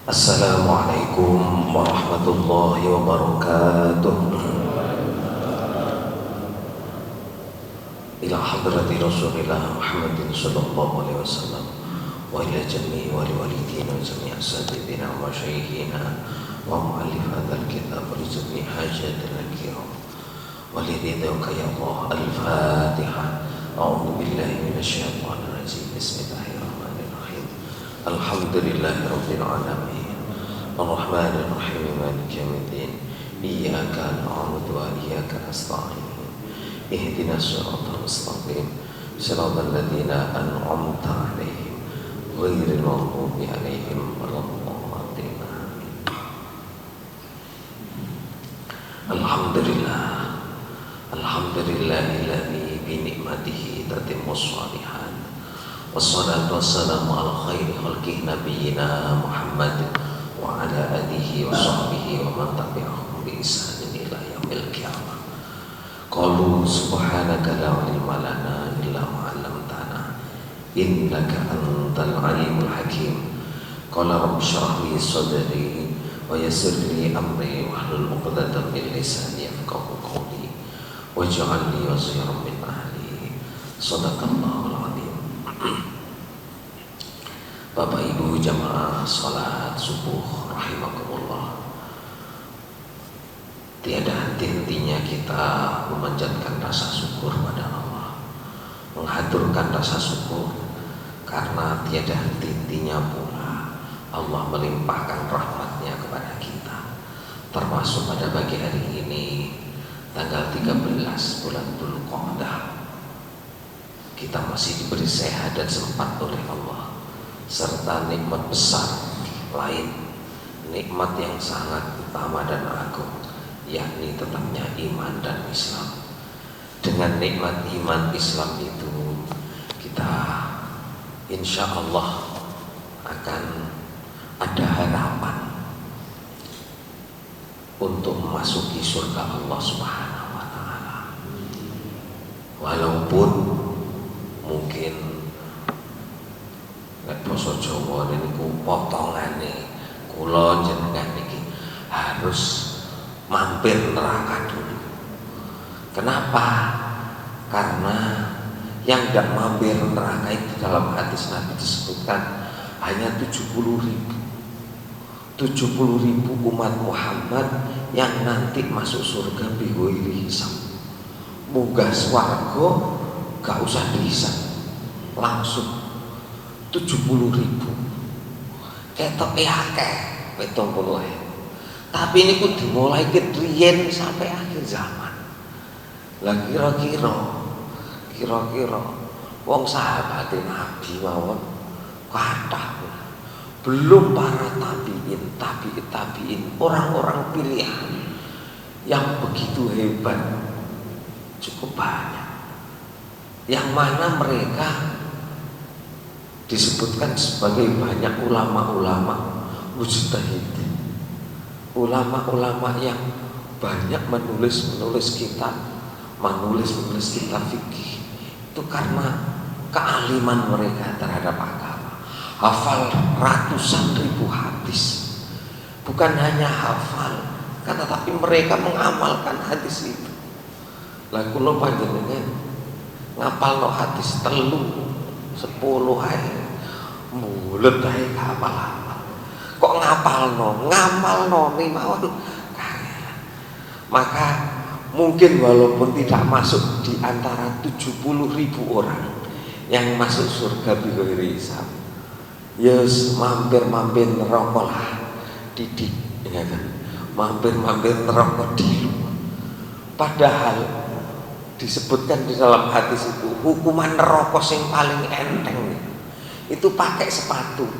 Assalamualaikum warahmatullahi wabarakatuh. Ila hadrati Rasulillah Muhammadin sallallahu alaihi wasallam wa ila jami'i wali walidina wa jami'i asatidina wa masyayikhina wa mu'allif hadzal kitab wa li jami'i hajatil kiram wa li ridhaka ya Allah. Al-Fatihah. A'udzu billahi minasyaitonir rajim. Bismillahirrahmanirrahim. Alhamdulillahi rabbil alamin. Ar-Rahmanir Rahim. Maliki yaumiddin. Iyyaka na'budu wa iyyaka nasta'in. Ihdinas siratal mustaqim. Siratal ladzina an'amta 'alaihim ghairil maghdubi 'alaihim waladdallin. Alhamdulillah. Alhamdulillahilladzi bi ni'matihi tatimmus shalihat. Wassalatu wassalamu ala khairi khalqihi nabiyyina Muhammad wa ala alihi wa sahbihi wa man tabi'ahum bi ihsanin ila yaumil qiyamah. Qalu subhanaka la ilma lana illa ma 'allamtana innaka antal alimul hakim. Qala rabbi shrah li sadri wa yassir li amri wahlul 'uqdatam min lisani yafqahu qawli waj'al li waziran min ahli. Shadaqallahul azim. Bapak Ibu jamaah salat subuh rahimakumullah. Tiada henti-hentinya kita memanjatkan rasa syukur pada Allah, menghaturkan rasa syukur karena tiada henti-hentinya pula Allah melimpahkan rahmatnya kepada kita, termasuk pada pagi hari ini tanggal 13 bulan Dzulqa'dah. Kita masih diberi sehat dan sempat oleh Allah, serta nikmat besar lain, nikmat yang sangat utama dan agung, yakni tetapnya iman dan Islam. Dengan nikmat iman Islam itu kita insya Allah akan ada harapan untuk memasuki surga Allah Subhanahu wa Ta'ala. Walaupun mungkin nek basa Jawa niku potongane kula jenengan niki harus mampir neraka dulu. Kenapa? Karena yang tidak mampir neraka itu dalam hadis Nabi disebutkan hanya 70.000 umat Muhammad yang nanti masuk surga bighairi hisab. Munggah swarga gak usah dihisab, langsung 70.000. Ketoke akeh 70.000. Tapi ini ku dimulai kedriyen sampai akhir zaman. Lah kira-kira wong sahabat Nabi mawon kathah. Belum para tabi'in, orang-orang pilihan yang begitu hebat, cukup banyak. Yang mana mereka disebutkan sebagai banyak ulama-ulama mujtahid, ulama-ulama yang banyak menulis kitab fikih. Itu karena kealiman mereka terhadap agama, hafal ratusan ribu hadis. Bukan hanya hafal, tetapi mereka mengamalkan hadis itu. Lah kula panjenengan ngapalno hadis 3 10 ae mulut ae hafal-hafal. Kok ngamalno ni mawon. Maka mungkin walaupun tidak masuk di antara 70.000 orang yang masuk surga bighairi hisab, yes, mampir-mampir neraka lah didik, ya kan? Mampir-mampir neraka dulu. Padahal disebutkan di dalam hadis itu hukuman neraka sing paling enteng itu pakai sepatu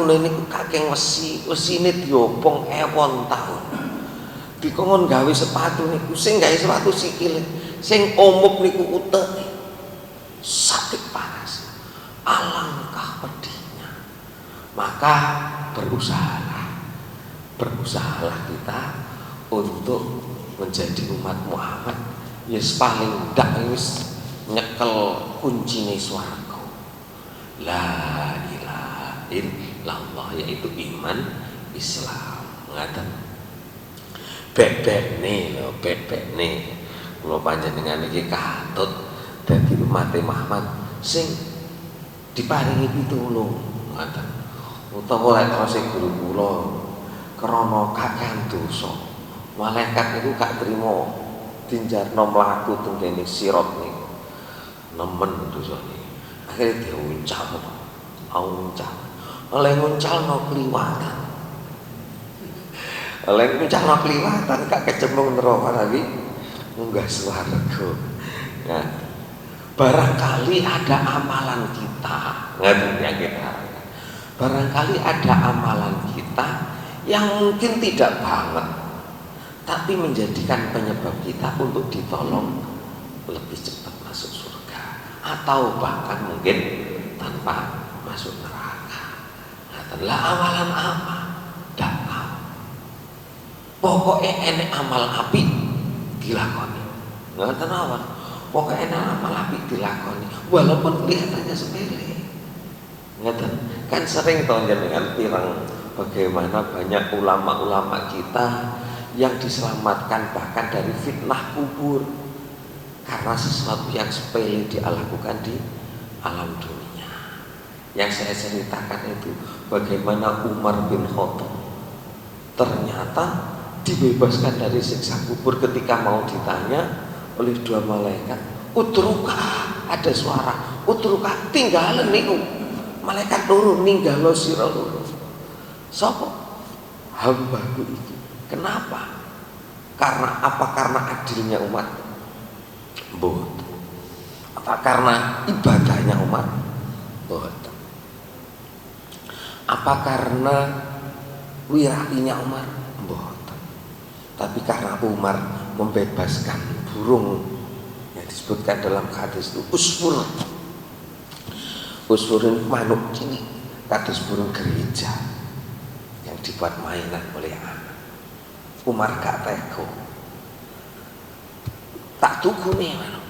niku kakek wesine diobong ewon tahun. Dikon gawe sepatu niku sing gawe sepatu sikile sing omuk niku uteke sakit panas, alangkah pedihnya. Maka berusahalah kita untuk menjadi umat Muhammad yes paling ndak wis nyekel kuncine swarga. La ilaha illallah, yaitu iman Islam. Ngaten. Bebekne lho, bebekne. Kula panjenengan iki katut dadi umat Muhammad sing diparingi pitulung. Ngaten. Utawa lek krasa guru kula krana kakehan dosa. Malaikat niku gak trimo dinjarno mlaku teng kene sirat niku. Nemen dosane. Akhire diuncal. Uncal. Oleh nguncalno kliwatan. Oleh nguncalno kliwatan gak kecemplung neraka tapi munggah swarga. Nah, barangkali ada amalan kita, ngaten yang kita. Barangkali ada amalan kita yang mungkin tidak banget, tapi menjadikan penyebab kita untuk ditolong lebih cepat masuk surga, atau bahkan mungkin tanpa masuk neraka. Lah amalan apa? Dak tahu. Pokoknya enek amal apik dilakoni. Ngoten mawon. Pokoknya enek amal apik dilakoni, walaupun kelihatannya sepele. Ngoten. Kan sering to jenengan pirang bagaimana banyak ulama-ulama kita yang diselamatkan bahkan dari fitnah kubur karena sesuatu yang sepele dia lakukan di alam dunia. Yang saya ceritakan itu bagaimana Umar bin Khattab ternyata dibebaskan dari siksa kubur ketika mau ditanya oleh dua malaikat, utruka, ada suara, utruka, tinggalan niku. Malaikat turun ninggalo sira loro. Sapa? Hambaku iki. Kenapa? Karena apa? Karena adilnya umat. Mboten. Apa karena ibadahnya umat? Mboten. Apa karena wirainya Umar? Mboten. Tapi karena Umar membebaskan burung yang disebutkan dalam hadis itu usfur. Usfurin manuk ini kados burung gereja yang dibuat mainan oleh anak. Umar gak tega, tak tuku nih manuk.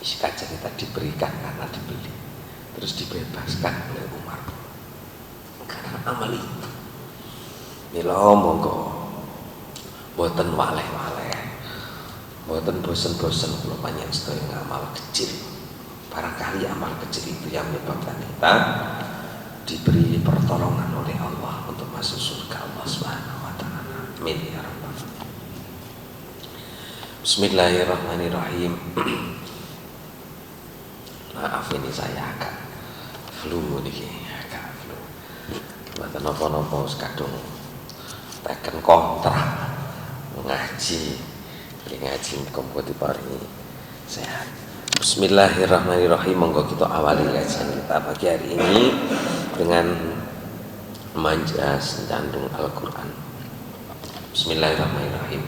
Singkat cerita diberikan karena dibeli, terus dibebaskan oleh Umar karena amal itu. Mila monggo boten waleh-waleh, boten bosen-bosen kula panjenengan sedaya ngamal kecil. Barangkali amal kecil itu yang menyebabkan kita diberi pertolongan oleh Allah untuk masuk surga Allah Subhanahu wa taala. Amin ya rabbal alamin. Bismillahirrahmanirrahim. Maaf ini saya agak flu niki, agak flu. Mboten napa-napa sekadung teken kontrak ngaji. Ngaji muga diparingi sehat. Bismillahirrahmanirrahim. Monggo kita awali kajian kita pagi hari ini dengan manja senandung Al-Quran. Bismillahirrahmanirrahim.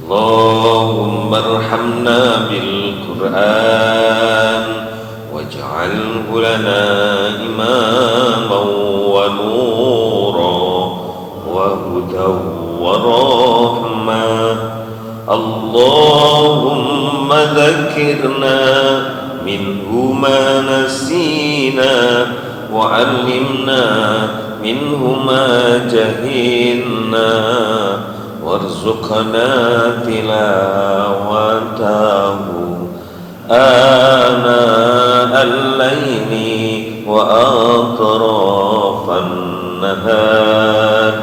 Allahumma arhamna bil Quran waj'alhu lana imaman wa nura wa hudaw wa rahmah. Allahumma dzakirna minhu ma nasina wa 'allimna minhu ma jahilna warzuqna tilawatahu ana al-laili wa atrafan nahar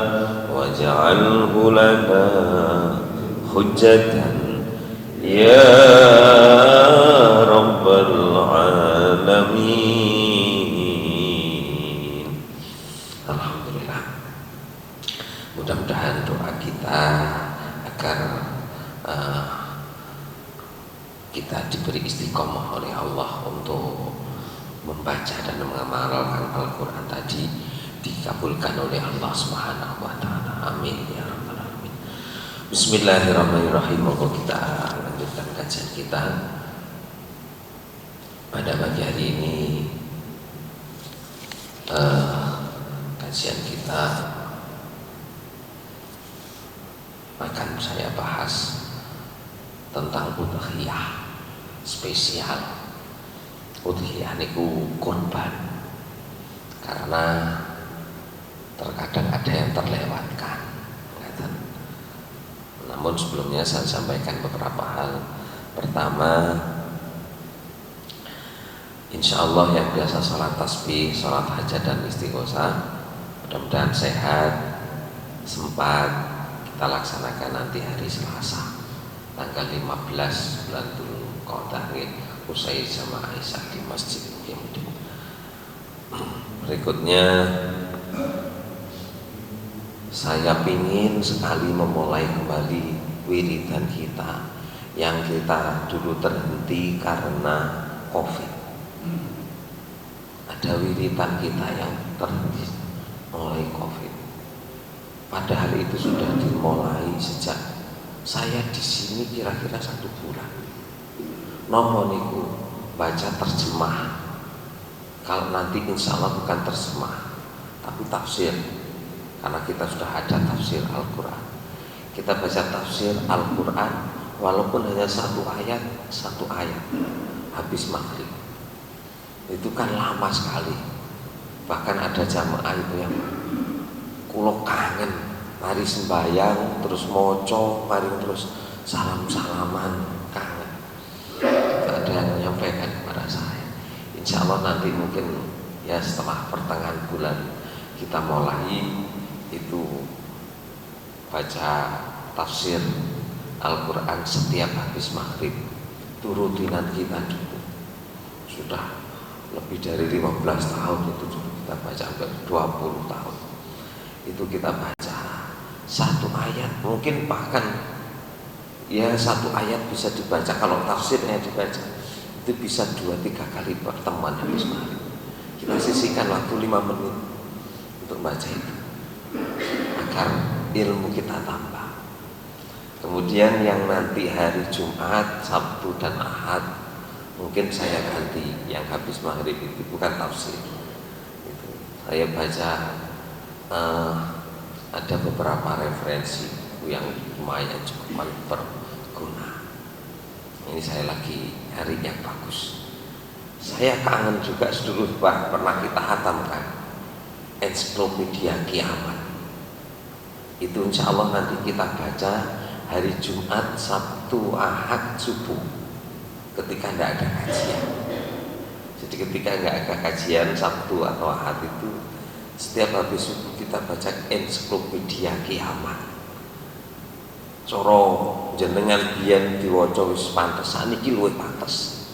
waj'alhu lana hujjatan ya rabbal alamin. Alhamdulillah. Mudah-mudahan doa kita agar kita diberi istiqomah oleh Allah untuk membaca dan mengamalkan Al-Quran tadi dikabulkan oleh Allah Subhanahu wa taala. Amin ya rabbal alamin. Bismillahirrahmanirrahim. Monggo kita lanjutkan kajian kita pada pagi hari ini. Kajian kita akan saya bahas tentang udhiyah spesial. Udhiyah niku kurban. karena terkadang ada yang terlewatkan. Namun sebelumnya saya sampaikan beberapa hal. Pertama, insya Allah yang biasa sholat tasbih, sholat hajat dan istighosah, mudah-mudahan sehat, sempat kita laksanakan nanti hari Selasa tanggal 15 bulan Dzulqa'dah, usai jamaah Isya di Masjid Muhyiddin. Berikutnya, saya ingin sekali memulai kembali wiridan kita yang kita dulu terhenti karena COVID. Ada wiridan kita yang terhenti mulai COVID. Padahal itu sudah dimulai sejak saya di sini kira-kira 1 bulan. Nopo niku baca terjemah. Kalau nanti insya Allah bukan terjemah, tapi tafsir. Karena kita sudah ada tafsir Al-Quran, kita baca tafsir Al-Quran walaupun hanya satu ayat habis maghrib. Itu kan lama sekali. Bahkan ada jamaah itu yang kulo kangen, mari sembahyang terus moco, mari terus salam-salaman, kangen. Itu ada yang menyampaikan kepada saya. Insya Allah nanti mungkin ya setelah pertengahan bulan kita mulai itu baca tafsir Al-Quran setiap habis maghrib. Itu rutinan kita dulu. Sudah lebih dari 15 tahun itu dulu kita baca, hampir 20 tahun. Itu kita baca satu ayat, mungkin bahkan ya satu ayat bisa dibaca, kalau tafsirnya dibaca itu bisa 2-3 kali pertemuan habis maghrib. Kita sisihkan waktu 5 menit untuk baca itu agar ilmu kita tambah. Kemudian yang nanti hari Jumat, Sabtu dan Ahad mungkin saya ganti, yang habis maghrib itu bukan tafsir. Itu saya baca ada beberapa referensi yang lumayan cukup berguna. Ini saya lagi nyari yang bagus. Saya kangen juga dulu pernah kita hatamkan Ensiklopedia Kiamat. Itu insya Allah nanti kita baca hari Jumat, Sabtu, Ahad, subuh ketika tidak ada kajian. Jadi ketika nggak ada kajian Sabtu atau Ahad itu, setiap habis subuh kita baca Ensiklopedia Kiamat. Coro jenengan biyen diwaca wis pantes, saniki luwih pantes.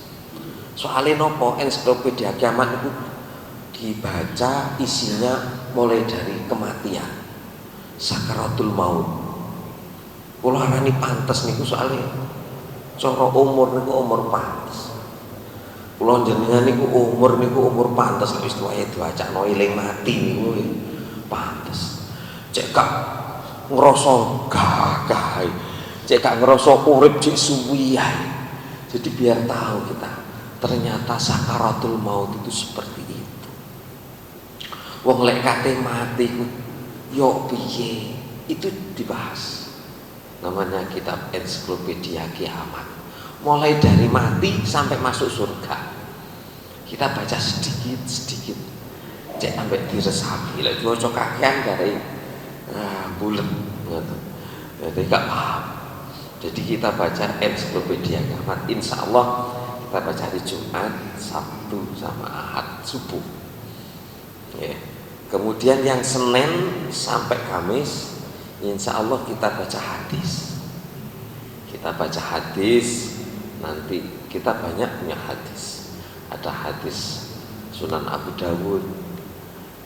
Soale nopo Ensiklopedia Kiamat itu dibaca isinya mulai dari kematian, sakaratul maut. Kula arani pantes niku soalnya cara umur niku umur pantes. Kula jenengan niku umur pantes wis tuwae diwacakno eling mati niku pantes. Cek gak ngrasa gagah, cek gak ngrasa urip cek suwi ae. Jadi biar tahu kita ternyata sakaratul maut itu seperti itu. Wong lek kate mati yo piye, itu dibahas. Namanya kitab Ensiklopedia Kiamat. Mulai dari mati sampai masuk surga. Kita baca sedikit-sedikit. Cek sampai diresapi. Lek diwaca kakean dari bulet ngoten. Jadi gak paham. Jadi kita baca Ensiklopedia Kiamat. Insya Allah kita baca hari Jumat, Sabtu sama Ahad subuh. Ya. Kemudian yang Senin sampai Kamis, insya Allah kita baca hadis. Kita baca hadis, nanti kita banyak punya hadis. Ada hadis Sunan Abu Dawud,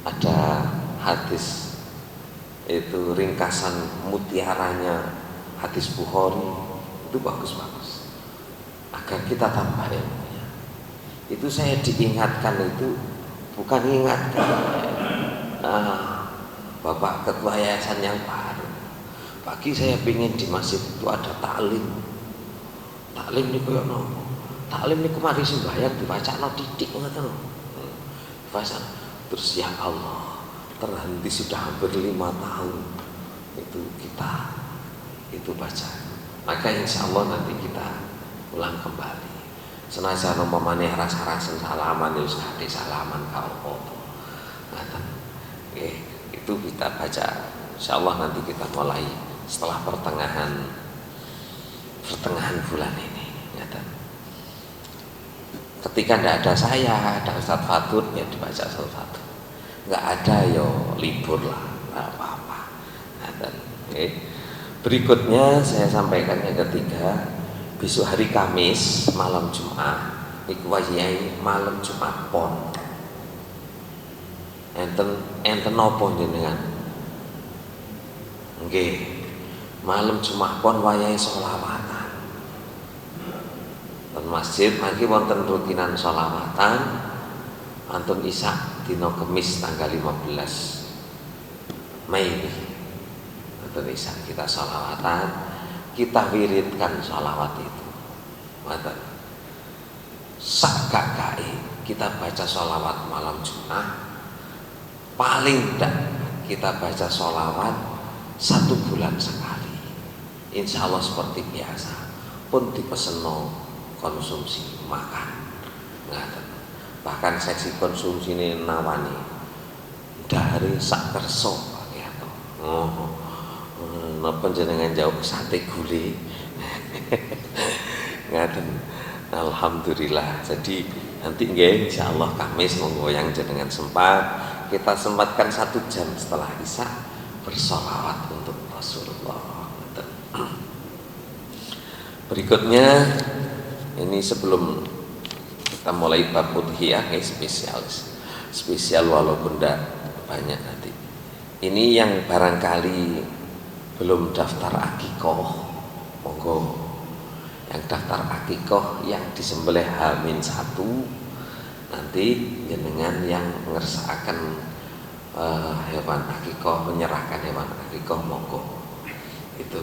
ada hadis itu ringkasan mutiaranya hadis Bukhari, itu bagus-bagus. Agar kita tambah ilmunya. Itu saya diingatkan itu bukan ingatkan Bapak Ketua Yayasan yang baru. Pagi saya pingin di masjid itu ada taklim. Taklim niku yo nopo? Taklim niku mari sembahyang dibacakno titik ngoten lho. Baca terus ya Allah, terhenti sudah hampir 5 tahun. Itu kita itu baca. Maka insya Allah nanti kita ulang kembali. Senajan umpamane rasa-rasa salaman wis kate salaman ka apa. Oke, itu kita baca. Insya Allah nanti kita mulai setelah pertengahan bulan ini. Ketika tidak ada saya, ada Ustaz Fatur, ya dibaca Ustaz Fatur. Nggak ada, yo libur lah, nggak apa-apa. Oke. Berikutnya saya sampaikan yang ketiga, besok hari Kamis malam Jumat, iku wayahe malam Jumat pon. Enten napa jenengan? Nggih. Malam Jumat pon wayahe sholawatan. Ten masjid mangke wonten rutinan sholawatan antun Isya dina Kamis tanggal 15 Mei. Antun Isya kita sholawatan, kita wiridkan sholawat itu. Ngoten. Sak gagahe kita baca sholawat malam Jumat. Paling tidak kita baca sholawat 1 bulan sekali. Insya Allah seperti biasa pun dipeseno konsumsi makan. Bahkan seksi konsumsi ini nawani dari sak kerso atau napa jenengan jauh sate gulai. Ngaten. Alhamdulillah. Jadi nanti nggih insyaallah Kamis monggo yang jenengan sempat kita sempatkan 1 jam setelah Isya bersolawat untuk Rasulullah. Berikutnya ini sebelum kita mulai bab udhiyah spesial walaupun tidak banyak nanti. Ini yang barangkali belum daftar akikoh, monggo yang daftar akikoh yang disembelih H-1 nanti jenengan yang ngersakaken hewan akikoh, menyerahkan hewan akikoh monggo. Itu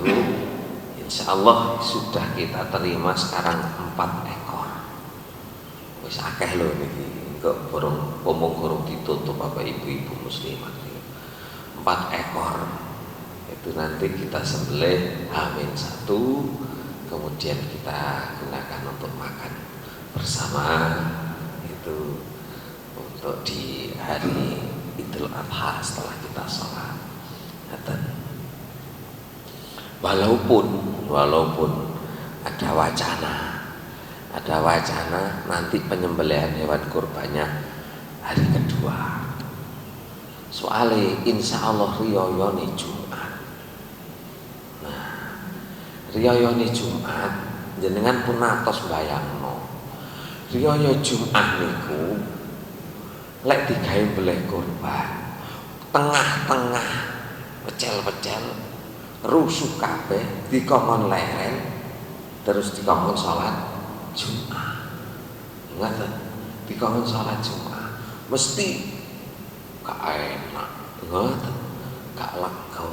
insya Allah sudah kita terima sekarang 4 ekor. Wis akeh lho niki, kok burung pomong ditutup Bapak Ibu muslimat. 4 ekor. Itu nanti kita sembelih H-1, kemudian kita gunakan untuk makan bersama itu untuk di hari Idul Adha setelah kita sholat. Walaupun ada wacana nanti penyembelihan hewan kurbannya hari kedua. Soalnya insya Allah riyayane Jumat. Nah, riyayane Jumat jenengan pun atos bayangno. Riyaya Jumat niku lek digawe mbelih kurban, tengah-tengah pecel-pecel rusuh kabeh dikongkon leren terus dikongkon salat Jumat. Ngoten, dikongkon salat Jumat mesti gak enak, ngoten, gak lega.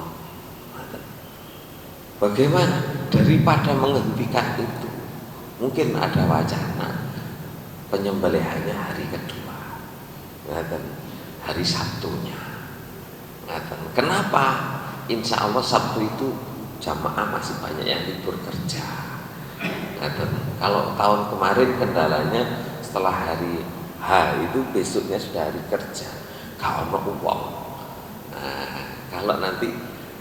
Ngoten. Bagaimana daripada menghentikan itu, mungkin ada wacana penyembelihannya hari kedua. Ngoten, hari Sabtunya. Ngoten. Kenapa? Insya Allah Sabtu itu jamaah masih banyak yang libur kerja. Kalau tahun kemarin kendalanya setelah hari H itu besoknya sudah hari kerja, gak ono uang. Nah, kalau nanti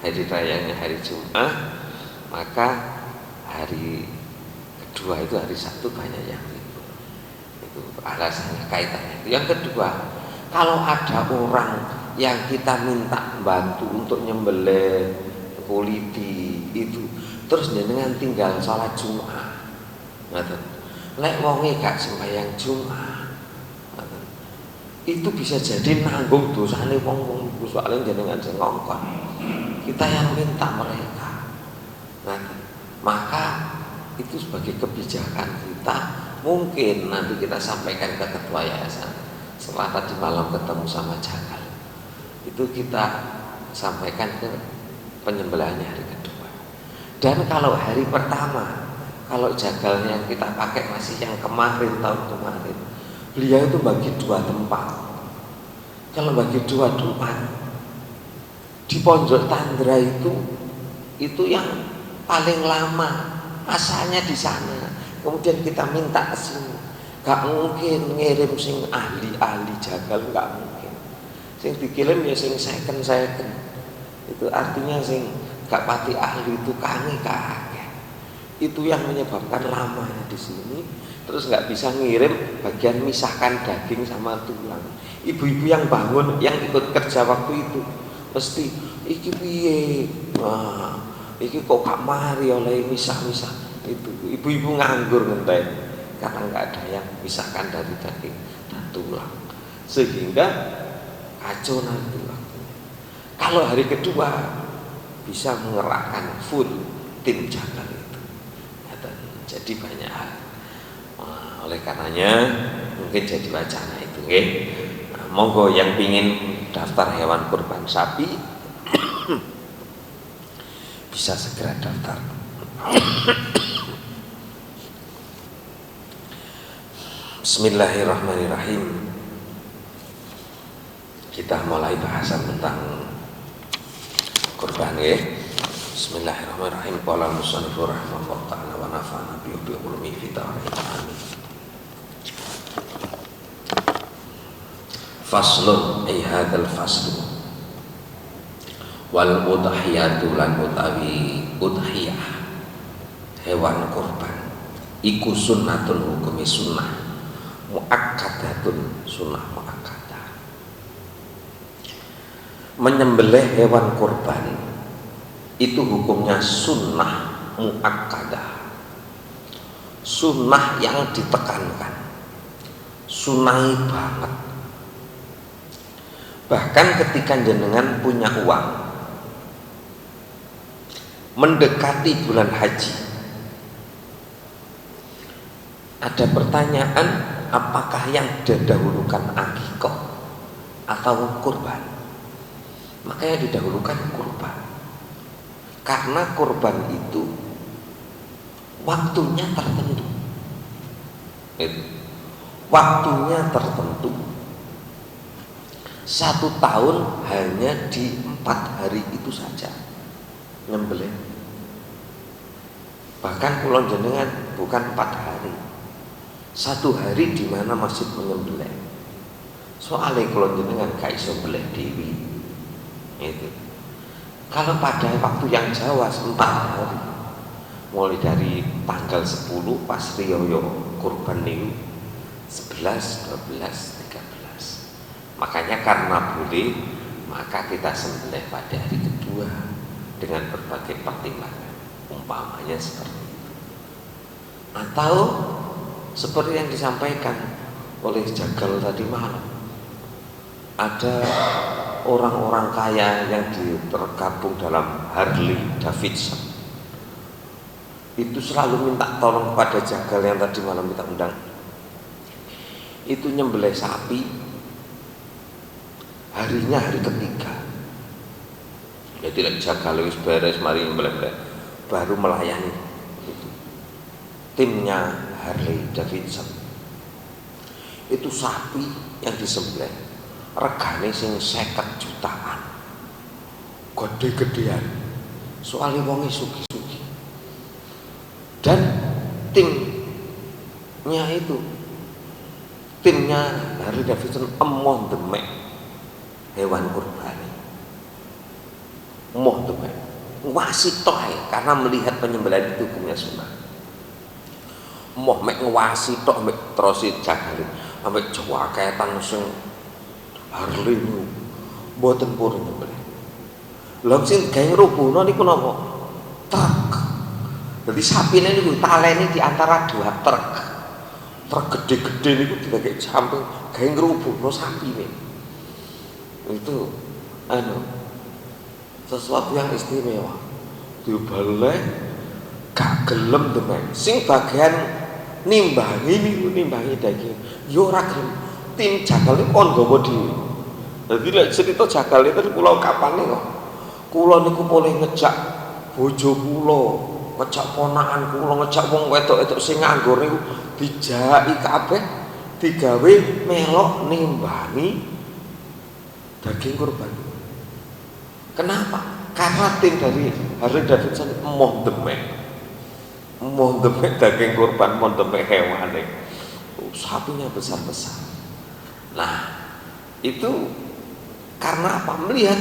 hari rayanya hari Jumat, maka hari kedua itu hari Sabtu banyak yang libur. Itu alasannya kaitannya. Yang kedua, kalau ada orang yang kita minta bantu untuk nyembelih kuliti itu, terus jenengan tinggal sholat Jumat, lek wonge gak sembahyang Jumat, itu bisa jadi nanggung dosane wong iku soalnya jenengan sing ngongkon. Kita yang minta mereka. Maka itu sebagai kebijakan kita, mungkin nanti kita sampaikan ke ketua yayasan. Setelah tadi malam ketemu sama Jagal, itu kita sampaikan ke penyembelihannya hari kedua. Dan kalau hari pertama, kalau jagalnya yang kita pakai masih yang kemarin, tahun kemarin, beliau itu bagi 2 tempat. Kalau bagi 2 tempat di Pondok Tandra itu yang paling lama asalnya di sana, kemudian kita minta ke sini. Gak mungkin ngirim sing ahli-ahli jagal, gak mungkin. Sing dikirim ya sing second. Itu artinya sing gak pati ahli tukange kakek. Itu yang menyebabkan lamanya di sini. Terus nggak bisa ngirim bagian misahkan daging sama tulang. Ibu-ibu yang bangun, yang ikut kerja waktu itu mesti iki piye? Wah, iki kok gak mari oleh misah-misah. Itu ibu-ibu nganggur ngenteni karena nggak ada yang misahkan dari daging dan tulang, sehingga kacau nanti waktunya. Kalau hari kedua bisa mengerahkan full tim jagal itu. Jadi banyak hal. Oleh karenanya mungkin jadi wacana itu, nggih. Nah, monggo yang pingin daftar hewan kurban sapi bisa segera daftar. Bismillahirrahmanirrahim. Kita mulai bahasan tentang kurban, ya. Bismillahirrahmanirrahim. Qala al-musannif rahimahullah ta'ala wa nafa'ana bi ulumi fi amin. Faslun ay hadzal faslu wal udhiyatu lan utawi udhiyah hewan kurban iku sunnatun hukumi sunnah muakkadatun sunnah muakkadah. Menyembelih hewan kurban itu hukumnya sunnah muakkadah, sunnah yang ditekankan, sunnah banget. Bahkan ketika jenengan punya uang, mendekati bulan haji, ada pertanyaan, apakah yang didahulukan akikah atau kurban? Maka yang didahulukan kurban, karena kurban itu waktunya tertentu. Waktunya tertentu. 1 tahun hanya di 4 hari itu saja nyembelih. Bahkan kulon jenengan bukan 4 hari, 1 hari di mana masjid menyembelih. Soalnya kulon jenengan gak iso beleh dewi. Itu. Kalau pada waktu yang Jawa 4 hari, mulai dari tanggal 10 pas riyo kurban niku 11, 12, 13. Makanya karena boleh, maka kita sembelih pada hari kedua dengan berbagai pertimbangan. Umpamanya seperti itu. Atau seperti yang disampaikan oleh Jagal tadi malam, ada orang-orang kaya yang tergabung dalam Harley Davidson. Itu selalu minta tolong kepada Jagal yang tadi malam kita undang. Itu nyembelih sapi harinya hari ketiga. Ya tidak jaga wis beres mari nyembelih baru melayani itu. Timnya Harley Davidson. Itu sapi yang disembelih regane sing 50 jutaan. Gede-gedean. Soalnya wonge sugi-sugi. Dan timnya Harley Davidson emoh demek hewan kurban. Emoh demek. Ngwasi tok karena melihat penyembelihan itu hukumnya sunnah. Emoh mek ngwasi tok mek terus jagale ambek jawaketan sing Harley niku mboten purun nyembelih. Lha sing gawe rubuhno niku napa? Truk. Jadi sapine niku talene di antara 2 truk. Truk gede-gede niku dibagi samping gawe ngrubuhno sapine. Itu sesuatu yang istimewa. Dibaleh gak gelem demen. Sing bagian nimbangi daging. Yo ora gelem. Tim jagal niku kon nggawa dhewe. Dadi lek cerita jagal itu kula kapane kok. Kula niku mulih ngejak bojo kula, ngejak ponakan kula, ngejak wong wedok-wedok sing nganggur niku dijaki kabeh digawe melok nimbangi daging kurban. Kenapa? Karena tim dari Harley Davidson emoh demek daging kurban, emoh demek hewane. Sapinya besar-besar. Nah, itu Karena apa? Melihat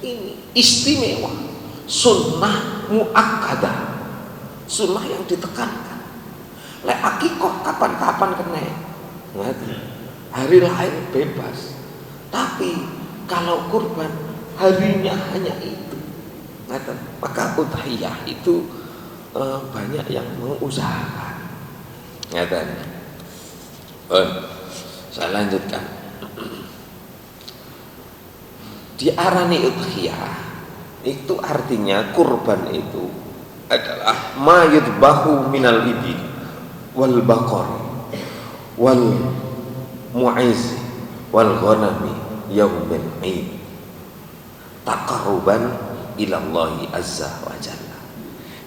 ini istimewa, sunnah muakkadah, sunnah yang ditekankan. Lek akikoh kapan-kapan kena, hari lain bebas. Tapi kalau kurban harinya hanya itu, maka udhiyah itu banyak yang mengusahakan. Saya lanjutkan. Diarani udhiyah itu artinya kurban itu adalah ma yudbahu minal ibil wal baqar wal mu'iz wal ghanami yaumil id taqarruban ilallahi azza wa jalla.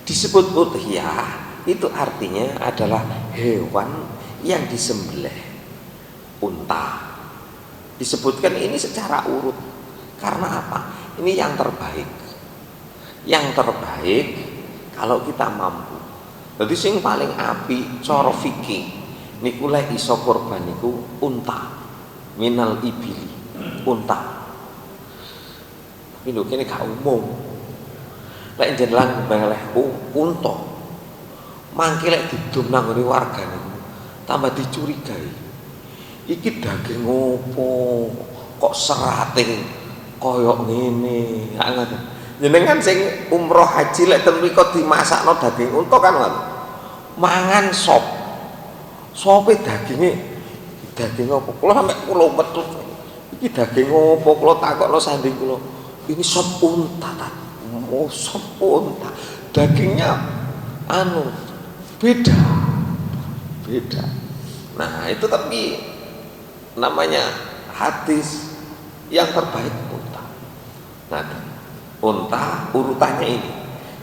Disebut udhiyah itu artinya adalah hewan yang disembelih, unta. Disebutkan ini secara urut karena apa? Ini yang terbaik. Yang terbaik kalau kita mampu. Jadi sing paling api cara fikih niku lek iso kurban niku unta, minal ibili, unta. Tapi lho kene gak umum. Lek jenengan melehku unta, mangke lek didum nang ngene warga niku tambah dicurigai. Iki daging opo? Kok serate koyok ngene? Jenengan sing umroh haji lek ten mriko dimasakno daging unta kan ngono. Mangan sop. Sope daging opo? Kula sampe kula metut. Iki daging opo? Kula takokno sanding kula. Ini sop unta ta. Oh, sop unta. Dagingnya beda. Nah, itu tapi namanya hadis yang terbaik unta. Nah, unta urutannya ini.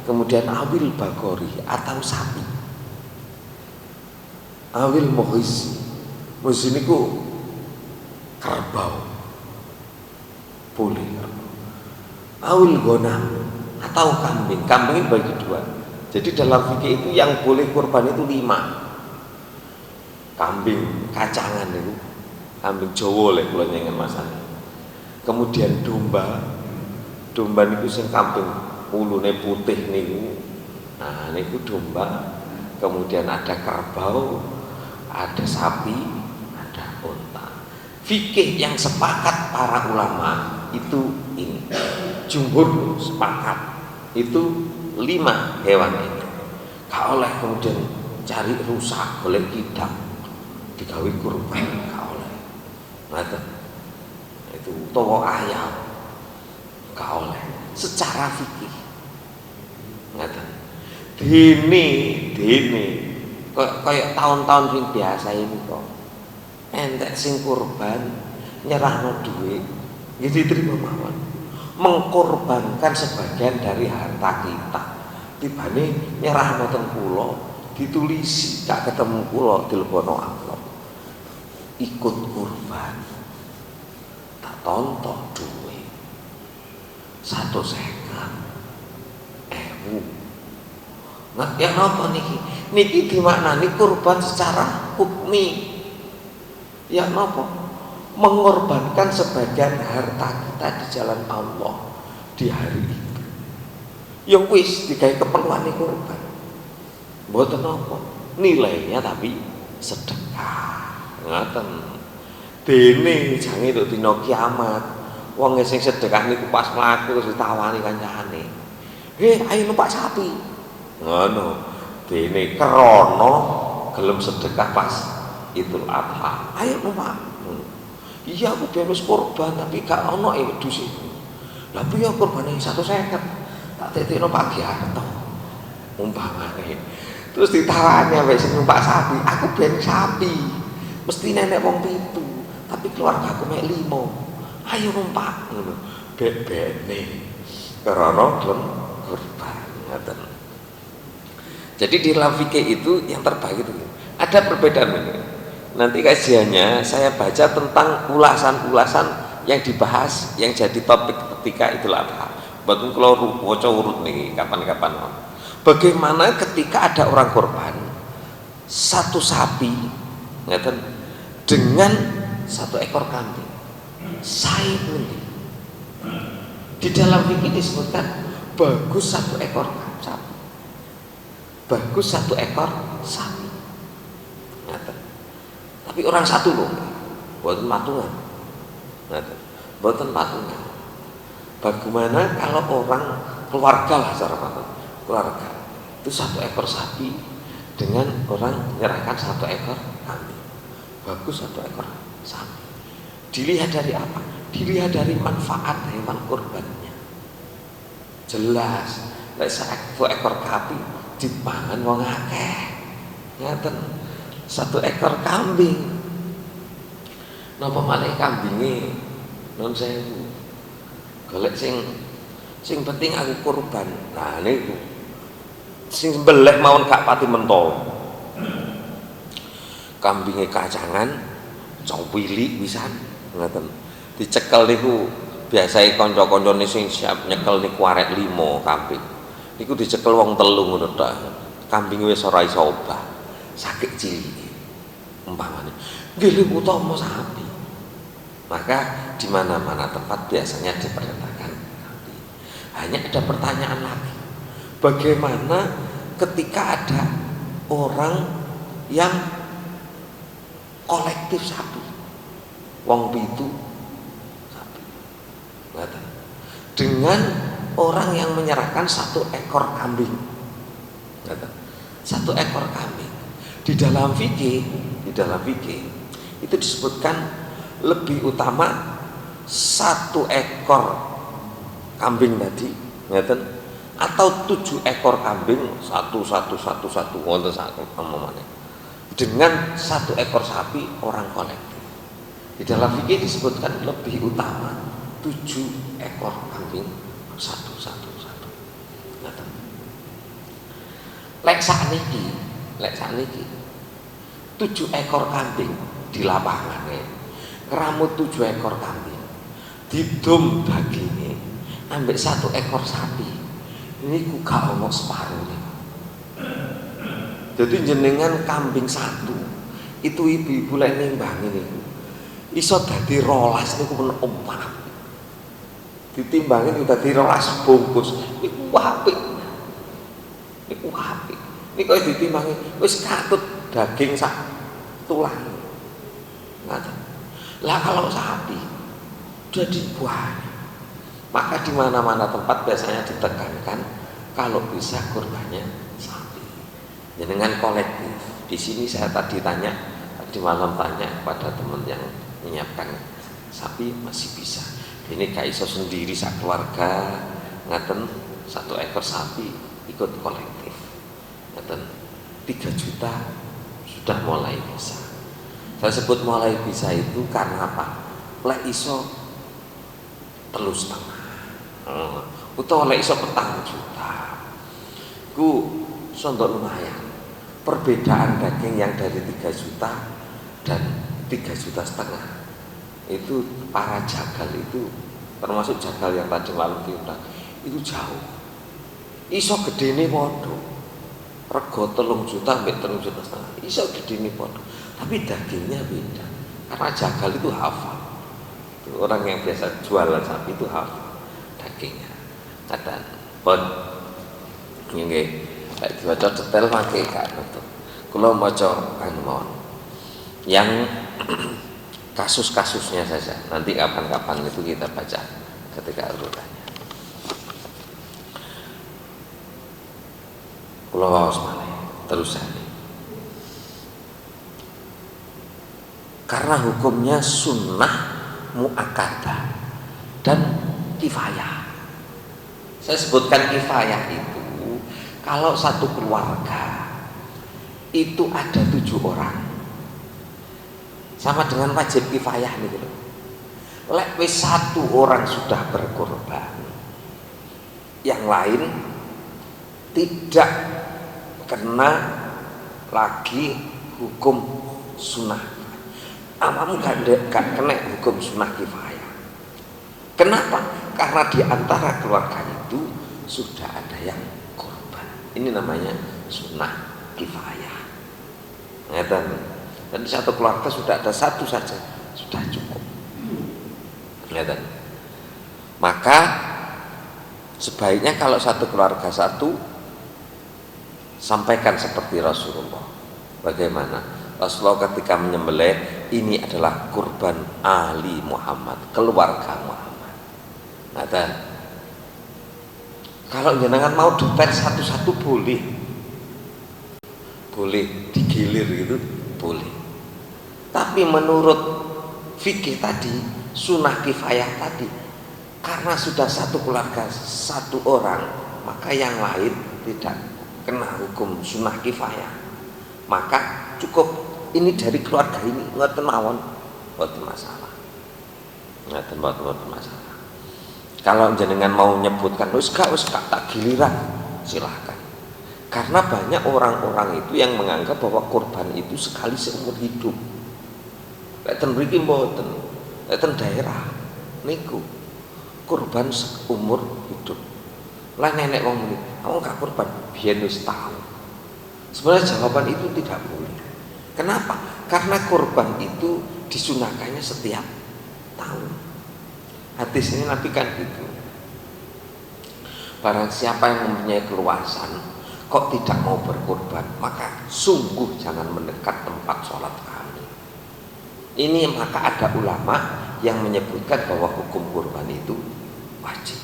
Kemudian awil bagori atau sapi. Awil muhisi. Muhisi niku kerbau. Boleh. Awil gonam atau kambing. Kambing bagi dua. Jadi dalam fikih itu yang boleh kurban itu 5. Kambing kacangan itu, kambing Jawa lek kula nyengen masane. Kemudian domba niku sing kambing ulune putih niku. Nah, niku domba. Kemudian ada kerbau, ada sapi, ada unta. Fikih yang sepakat para ulama itu ini. Jumhur sepakat itu 5 hewan itu. Gak oleh kemudian cari rusak, boleh kidang digawe kurban gak oleh. Ngaten. Itu utawa ayam gak oleh secara fikih. Ngaten. Dene kayak tahun-tahun sing biasa ini kok. Entek sing kurban nyerahno duit, ya diterima mawon. Mengkorbankan sebagian dari harta kita. Tibane nyerahno teng kula, ditulisi gak ketemu kula dilebono amplop. Ikut kurban tak tonton duit 150.000. Nah, yang apa niki dimaknani kurban secara hukmi. Ya napa? Mengorbankan sebagian harta kita di jalan Allah di hari itu. Yang wis digawe keperluan kurban. Mboten napa? Nilainya tapi sedekah. Ngaten. Dene jange tok dina kiamat. Wong sing sedekah niku pas mlaku terus ditawani kancane. Ayo numpak sapi. Ngono. Dene krana gelem sedekah pas Idul Adha. Ayo numpak. Iya aku bebas kurban tapi gak ono wedhus iku. Lah piye kurbane 150. Tak tetekno pagi harto. Umpamane. Terus ditawani wis sing numpak sapi, aku ben sapi. Mesti nenek wong 7, tapi keluarga aku mek 5. Ayo numpak ngono. Bebene. Karena gelem kurban. Ngoten. Jadi di dalam fikih itu yang terbaik itu. Ada perbedaan ini. Nanti kajiannya saya baca tentang ulasan-ulasan yang dibahas yang jadi topik ketika Idul Adha. Betul kalau waca urut nih kapan-kapan. Bagaimana ketika ada orang korban 1 sapi, ngeten, dengan 1 ekor kambing. Sae pundi? Di dalam fikih disebutkan bagus 1 ekor sapi. Bagus 1 ekor sapi. Ngaten. Tapi orang satu loh, mboten patungan. Ngaten. Mboten patungan. Bagaimana kalau orang keluarga lah cara patungan. Keluarga itu 1 ekor sapi dengan orang menyerahkan 1 ekor kambing. Bagus 1 ekor sapi. Dilihat dari apa? Dilihat dari manfaat hewan kurbannya. Jelas, lek 1 ekor sapi dipangan wong akeh. Ngaten. 1 ekor kambing. Napa malih kambinge non sewu. Golek sing penting aku kurban. Nah niku sing sembelih mawon gak pati mentol. Kambinge kacangan, cowili pisan, ngoten. Dicekel niku biasae kanca-kancane sing siap nyekel niku arek 5 kambing. Niku dicekel wong 3 ngono tok. Kambinge wis ora iso obah. Sakit cilik. Umpamane nggih utama sapi. Maka di mana-mana tempat biasanya diperintahkan sapi. Hanya ada pertanyaan lagi. Bagaimana ketika ada orang yang kolektif sapi, wong pitu sapi, dengan orang yang menyerahkan 1 ekor kambing, 1 ekor kambing. Di dalam fikih itu disebutkan lebih utama 1 ekor kambing tadi, atau 7 ekor kambing satu wonten sak omongane dengan 1 ekor sapi orang kolektif. Di dalam fikih disebutkan lebih utama 7 ekor kambing satu. Lek sakniki 7 ekor kambing di lapangan ngeramut 7 ekor kambing didum dagingnya ambek 1 ekor sapi niku gak ono separone. Jadi jenengan kambing 1 itu ibu-ibu lek nimbangi niku iso dadi 12 niku men omah. Ditimbangi udah dadi 12 bungkus niku apik. Niku ditimbangi wis katut daging sak tulang. Lah kalau sapi jadi banyak. Maka di mana-mana tempat biasanya ditekankan kalau bisa kurbannya sapi. Dengan kolektif. Di sini saya tadi malam tanya kepada teman yang menyiapkan sapi masih bisa. Ini gak iso sendiri sak keluarga ngaten 1 ekor sapi ikut kolektif. Ngaten 3 juta sudah mulai bisa. Saya sebut mulai bisa itu karena apa? Lek iso 3,5 utawa lek iso 4 juta ku sondok lumayan. Perbedaan daging yang dari 3 juta dan 3,5 juta itu para jagal itu termasuk jagal yang tadi malam diundang itu jauh. Iso gedene padha. Rego 3 juta sampai 3,5 juta iso gedene padha. Tapi dagingnya beda. Karena jagal itu hafal. Orang yang biasa jualan sapi itu hafal dagingnya. Kadang pun nggih lek diwaca detail mangke gak nutup. Kula maca mawon. Yang kasus-kasusnya saja. Nanti kapan-kapan itu kita baca ketika urutannya. Kula waos malih terusane. Karena hukumnya sunnah muakkadah dan kifayah. Saya sebutkan kifayah itu kalau satu keluarga itu ada 7 orang, sama dengan wajib kifayah nih gitu. Lek wis 1 orang sudah berkorban, yang lain tidak kena lagi hukum sunnah. Amamu gak kena hukum sunnah kifayah. Kenapa? Karena di antara keluarga itu sudah ada yang korban. Ini namanya sunnah kifayah. Dan di satu keluarga sudah ada 1 saja sudah cukup. Maka sebaiknya kalau satu keluarga satu, sampaikan seperti Rasulullah. Bagaimana Rasulullah ketika menyembelih, ini adalah kurban ahli Muhammad, keluarga Muhammad. Kalau jenengan mau detail satu-satu boleh digilir gitu, boleh. Tapi menurut fikih tadi, sunnah kifayah tadi, karena sudah satu keluarga satu orang, maka yang lain tidak kena hukum sunnah kifayah. Maka cukup ini dari keluarga ini, ngoten mawon, mboten masalah. Ngoten mboten masalah. Kalau jenengan mau nyebutkan wis gak tak giliran, silahkan. Karena banyak orang-orang itu yang menganggap bahwa kurban itu sekali seumur hidup. Lek ten mriki mboten. Lek ten daerah niku kurban seumur hidup. Lah nenek wong muni, "Kamu gak kurban?" Biyen wis tahu. Sebenarnya jawaban itu tidak boleh. Kenapa? Karena kurban itu disunahkannya setiap tahun. Hadis ini Nabi kan gitu. Barang siapa yang mempunyai keluasan kok tidak mau berkurban, maka sungguh jangan mendekat tempat sholat kami. Ini maka ada ulama yang menyebutkan bahwa hukum kurban itu wajib.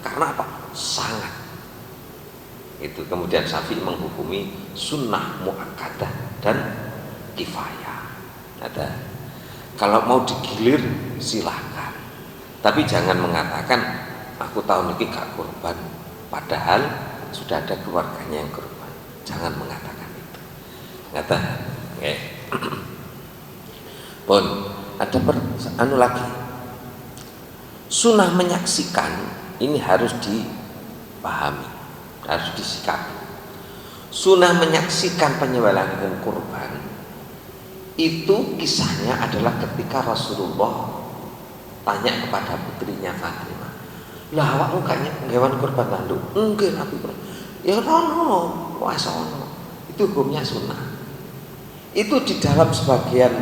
Karena apa? Sangat. Itu kemudian Syafi'i menghukumi sunnah muakkadah dan kifayah. Kalau mau digilir silahkan, tapi jangan mengatakan aku tahun ini gak kurban, padahal sudah ada keluarganya yang kurban. Jangan mengatakan itu. Okay. Pun ada lagi. Sunnah menyaksikan ini harus dipahami, harus disikapi. Sunnah menyaksikan penyembelihan kurban itu kisahnya adalah ketika Rasulullah tanya kepada putrinya Fatimah, "Lah awakmu gak ngewan kurban tandu?" "Enggak, Nabi." "Ya ono, wis ono." Itu hukumnya sunnah. Itu di dalam sebagian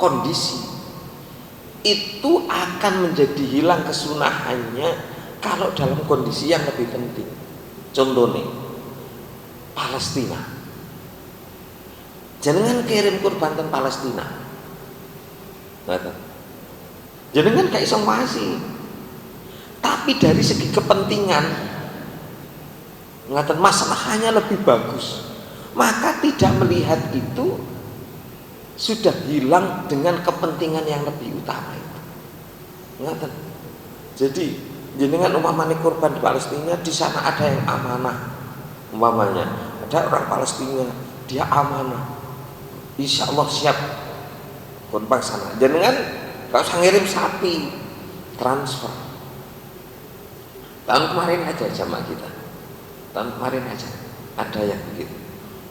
kondisi itu akan menjadi hilang kesunahannya kalau dalam kondisi yang lebih penting. Contohnya Palestina. Jenengan kirim kurban ten Palestina. Jenengan gak iso ngwasi. Tapi dari segi kepentingan ngaten masalahnya lebih bagus. Maka tidak melihat itu sudah hilang dengan kepentingan yang lebih utama itu. Ngaten. Jadi jenengan umpamane kurban di Palestina, di sana ada yang amanah. Umpamanya ada orang Palestina, dia amanah. Insya Allah siap kurban sana. Jangan gak usah ngirim sapi, transfer. Tahun kemarin aja jamaah kita, tahun kemarin aja ada yang begitu,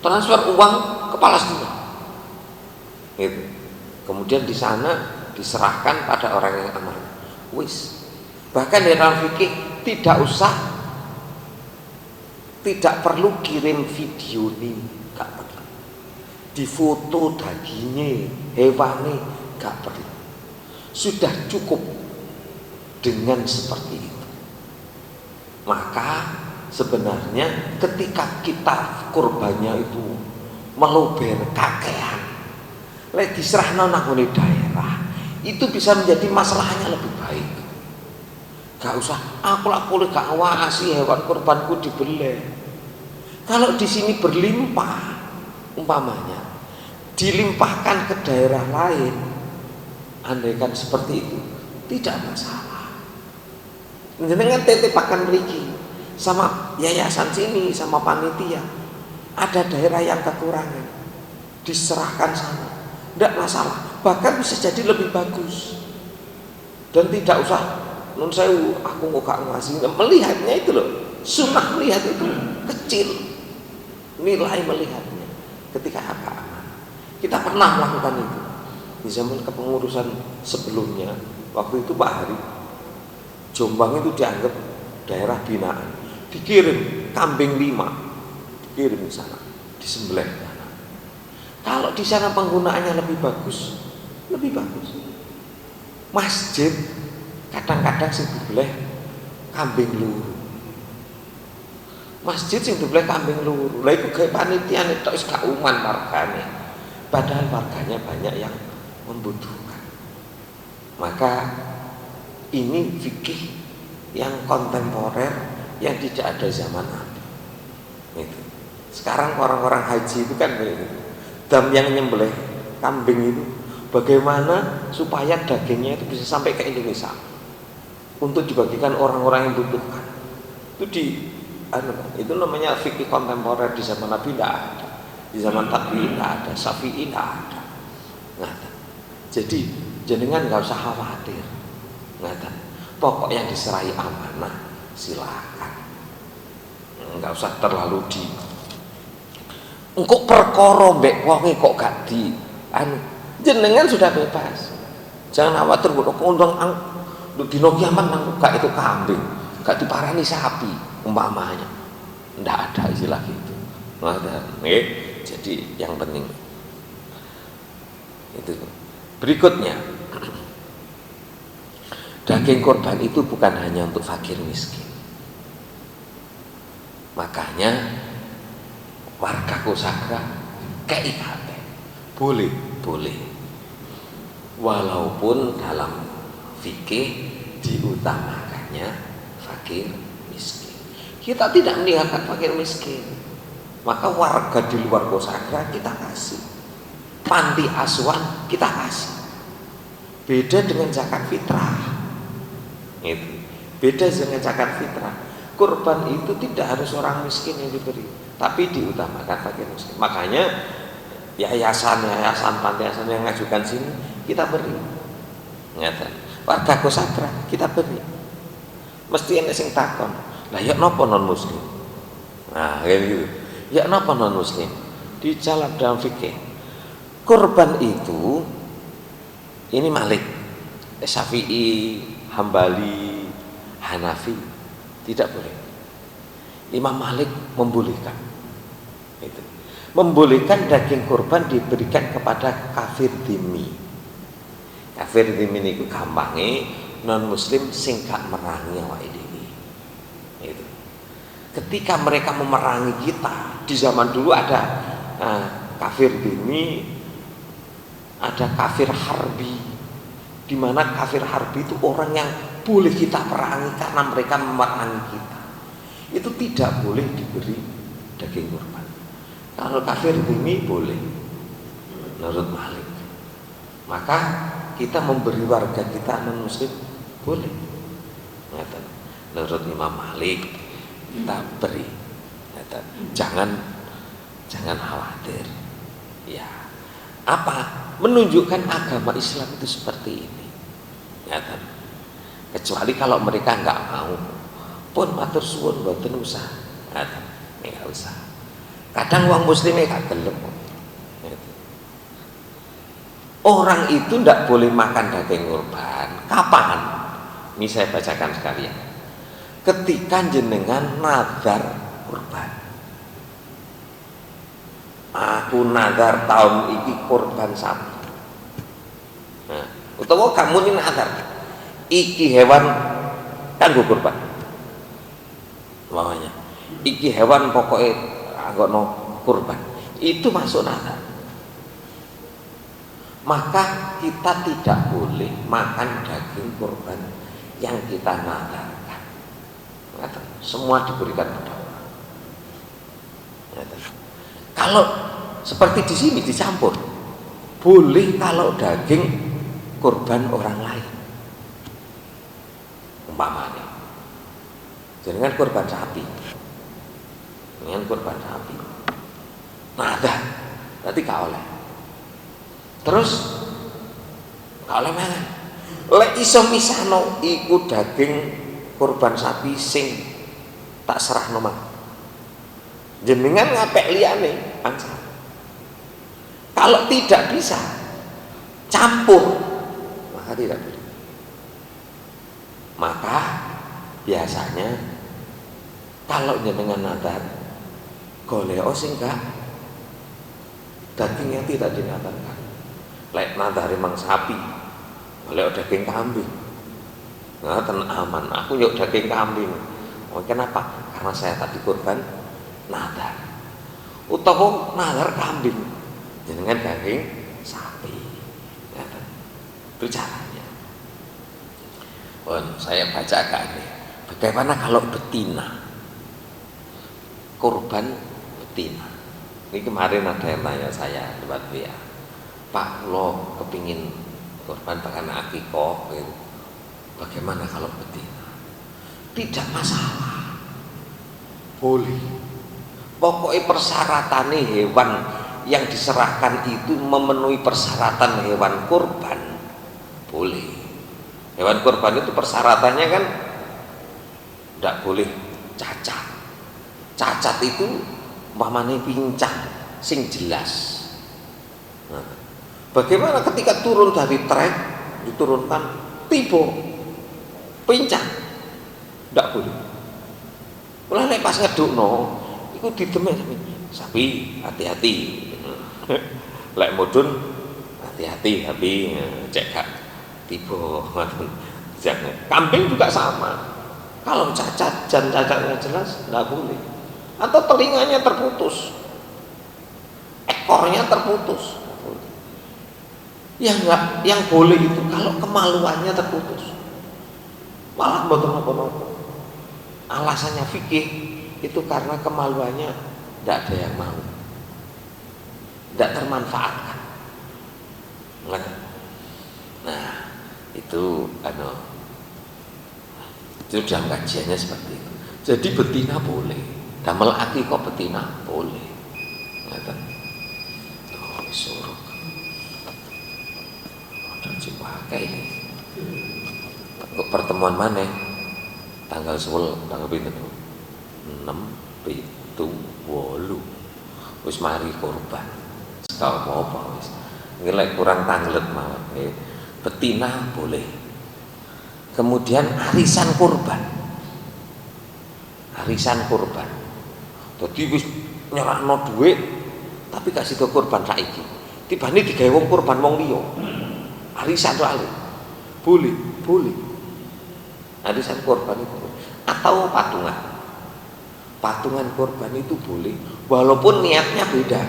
transfer uang ke Palestina, gitu. Kemudian di sana diserahkan pada orang yang amanah. Wis. Bahkan di dalam fikih tidak perlu kirim video nih, gak perlu. Di foto dagingnya, hewannya, gak perlu. Sudah cukup dengan seperti itu. Maka sebenarnya ketika kita kurbannya itu meluber kakean, lek diserahno nang daerah, itu bisa menjadi masalahnya lebih baik. Gak usah aku gak ngawasi hewan kurbanku dibeli. Kalau di sini berlimpah, umpamanya dilimpahkan ke daerah lain, andaikan seperti itu tidak masalah. Jenengan titipakan mriki sama yayasan sini sama panitia, ada daerah yang kekurangan, diserahkan sana, tidak masalah. Bahkan bisa jadi lebih bagus. Dan tidak usah nun sewu aku gak ngasih, melihatnya itu loh, sunnah melihat itu kecil, nilai melihatnya ketika apa. Kita pernah melakukan itu di zaman kepengurusan sebelumnya. Waktu itu Pak Hari, Jombang itu dianggap daerah binaan, dikirim kambing 5, dikirim di sana, disembelih di sana. Kalau di sana penggunaannya lebih bagus, Masjid kadang-kadang sing dibeleh kambing luru. Masjid sing dibeleh kambing luru. Lah iku gawe panitia tok wis gak uman wargane. Padahal warganya banyak yang membutuhkan. Maka ini fikih yang kontemporer yang tidak ada zaman Nabi. Itu. Sekarang orang-orang haji itu kan begitu. Dam yang nyembelih kambing itu bagaimana supaya dagingnya itu bisa sampai ke Indonesia untuk dibagikan orang-orang yang butuhkan. Itu namanya fikih kontemporer. Di zaman Nabi tidak ada, di zaman Tabi'in tidak ada, Syafi'i tidak ada. Jadi jenengan nggak usah khawatir. Pokok yang diserahi amanah silakan, nggak usah terlalu di engkau perkara mbek wonge kok gak di jenengan sudah bebas. Jangan khawatir kok undang dino kiamat nang gak itu kambing, gak diparani sapi umpamanya. Ndak ada istilah gitu. Jadi yang penting itu. Berikutnya, daging korban itu bukan hanya untuk fakir miskin. Makanya warga Kosagra kei kabeh. Boleh. Walaupun dalam fikih diutamakannya fakir miskin. Kita tidak meninggalkan fakir miskin. Maka warga di luar Kosagra kita kasih. Panti asuhan kita kasih. Beda dengan zakat fitrah. Itu. Beda dengan zakat fitrah. Kurban itu tidak harus orang miskin yang diberi, tapi diutamakan fakir miskin. Makanya yayasan panti asuhan yang ngajukan sini kita beri. Ngeten. Warga Kosagra kita beri. Mesti ana sing takon. Lah ya napa non muslim? Nah, kayak gitu. Ya napa non muslim? Di jalan dalam fikih. Kurban itu ini Malik, Syafi'i, Hambali, Hanafi tidak boleh. Imam Malik membolehkan. Itu. Membolehkan daging kurban diberikan kepada kafir dhimmi. Kafir dhimmi niku gampange non muslim sing gak merangi awake dhewe. Itu. Ketika mereka memerangi kita, di zaman dulu ada kafir dhimmi, ada kafir harbi, di mana kafir harbi itu orang yang boleh kita perangi karena mereka memerangi kita. Itu tidak boleh diberi daging kurban. Kalau kafir ini boleh, menurut Malik. Maka kita memberi warga kita non muslim boleh. Menurut Imam Malik kita beri. Jangan khawatir. Ya. Apa? Menunjukkan agama Islam itu seperti ini. Kecuali kalau mereka nggak mau, pun matur suwun mboten usah. Nggak usah. Kadang wong muslimnya gak gelem. Orang itu ndak boleh makan daging kurban. Kapan? Ini saya bacakan sekalian. Ketika jenengan nazar kurban. Aku nazar tahun iki kurban sapi. Nah, utawa kamu ini nazar iki hewan kanggo kurban. Makanya iki hewan pokoknya anggono kurban. Itu masuk nazar. Maka kita tidak boleh makan daging kurban yang kita nazarkan. Semua diberikan pada Allah. Kalau seperti di sini dicampur, boleh kalau daging kurban orang lain. Umpamanya, jangan kurban sapi, jangan kurban sapi. Nada, berarti gak oleh. Terus gak oleh mangan. Lek iso misano iku daging kurban sapi sing tak serah nomah. Jenengan ngapek liyane ansar. Kalau tidak bisa campur, maka tidak boleh. Maka biasanya kalau jenengan nazar golek sing gak dagingnya tidak dinadarkan. Lek nazar emang sapi, boleh daging kambing. Nah, aman. Aku nyuk daging kambing. Oh, kenapa? Karena saya tadi kurban nadar. Utawa nadar kambing. Jenengan daging sapi. Ya, itu caranya. Saya bacakan nih. Bagaimana kalau betina? Kurban betina. Ini kemarin ada yang nanya saya lewat WA. Pak, lo kepingin kurban pakai akikoh, bagaimana kalau betina? Tidak masalah, boleh. Pokoknya persyaratan hewan yang diserahkan itu memenuhi persyaratan hewan kurban, boleh. Hewan kurban itu persyaratannya kan tidak boleh cacat. Cacat itu umpamanya pincang, sing jelas. Nah, bagaimana ketika turun dari trek diturunkan tiba pincang, tidak boleh. Mulai pas ngedukno, itu didemek sapi hati-hati. Lek mudun hati-hati, tapi cek gak tiba. Jangan. Kambing juga sama. Kalau cacat dan cacatnya jelas, tidak boleh. Atau telinganya terputus, ekornya terputus. Yang boleh itu kalau kemaluannya terputus. Malah betul-betul alasannya fikih itu karena kemaluannya tidak ada yang mau, tidak termanfaatkan. Nah itu itu dalam kajiannya seperti itu. Jadi betina boleh, damel akikah betina boleh. Ngeten. Oh, suruh. Ada dipakai. Untuk pertemuan mana? Tanggal 10, tanggal pinten? 6, 7, 8. Wis mari kurban. Sekal apa wis. Ngelek kurang tanglet mawon. Betina boleh. Kemudian arisan kurban. Arisan kurban. Dadi wis nyerahno dhuwit tapi gak sida kurban saiki. Tibane digawe wong kurban wong liya. Arisan soalnya. Boleh, boleh. Arisan kurban itu boleh. Atau patungan. Patungan kurban itu boleh walaupun niatnya beda.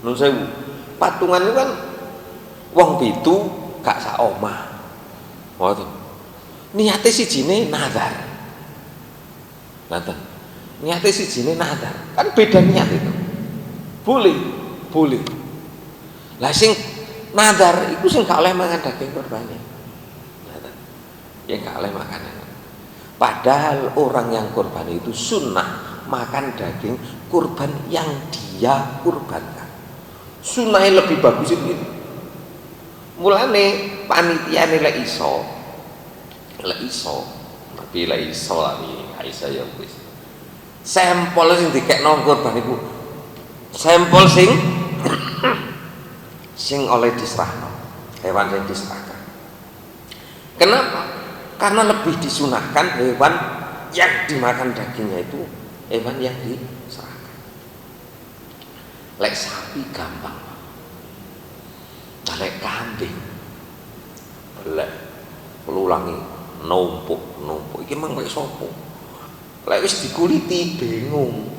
Nun sewu. Patungan itu kan wong pitu gak sak omah. Ngoten. Niate sijine nazar. Ngoten. Niate sijine nazar. Kan beda niat itu. Boleh, boleh. Lah sing nazar itu sing gak oleh mangan daging kurbannya. Ngoten. Ya gak oleh makanan. Padahal orang yang kurban itu sunnah makan daging kurban yang dia kurbankan. Sunnahnya lebih bagus itu. Mulane panitia lek iso, tapi lek iso lagi Aisyah ya wis. Sampel sing dikekno kurban iku sampel sing oleh diserahno, hewan yang diserahkan. Kenapa? Karena lebih disunahkan hewan yang dimakan dagingnya itu hewan yang diserahkan. Lek sapi gampang, lek kambing, lek pelulangi numpuk iki mang lek sopo? Lek wis dikuliti bingung.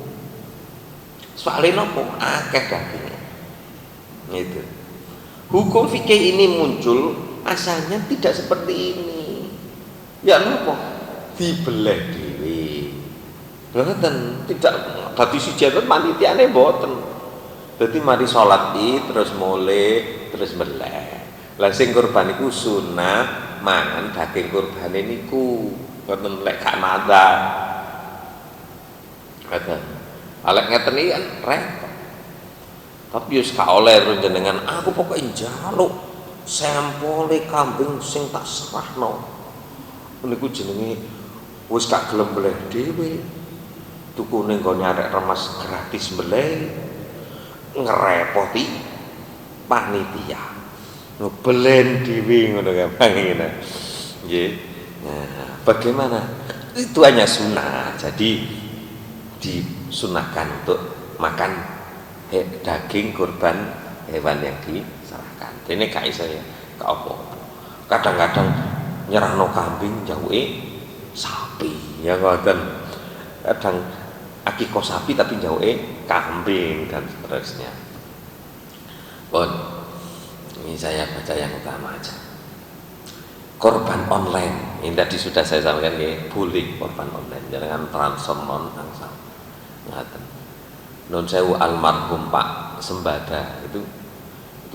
Soalnya nopo akeh dagingnya. Gitu. Hukum fikih ini muncul asalnya tidak seperti ini. Ya nopo? Dibeleh dhewe. Mboten tidak dadi siji panitiane mboten. Dadi mari salat terus mulai terus meleh. Lah sing kurban iku sunah mangan daging kurbane niku. Mboten lek gak mata. Ngoten. Alek ngeten iki kan repot. Tapi wis gak oleh jenengan aku pokoke njaluk sampole kambing sing tak serahno. Niku jenenge wis gak gelem beleh dhewe. Tukune nggo nyarek remas gratis beleh. Ngerepoti panitia. Ngebelen dhewe ngono gampang ngene. Nggih. Nah, bagaimana? Itu hanya sunnah. Jadi disunahkan untuk makan daging kurban hewan yang diserahkan. Ini gak iso ya, gak apa-apa. Kadang-kadang nyerahno kambing jauhe sapi, ya ngoten. Kadang akikoh sapi tapi jauhe kambing dan seterusnya. Bon, ini saya baca yang utama aja. Korban online, ini tadi sudah saya sampaikan ya, boleh korban online, jangan transfer non angsal. Ngaten. Non sewu almarhum Pak Sembada itu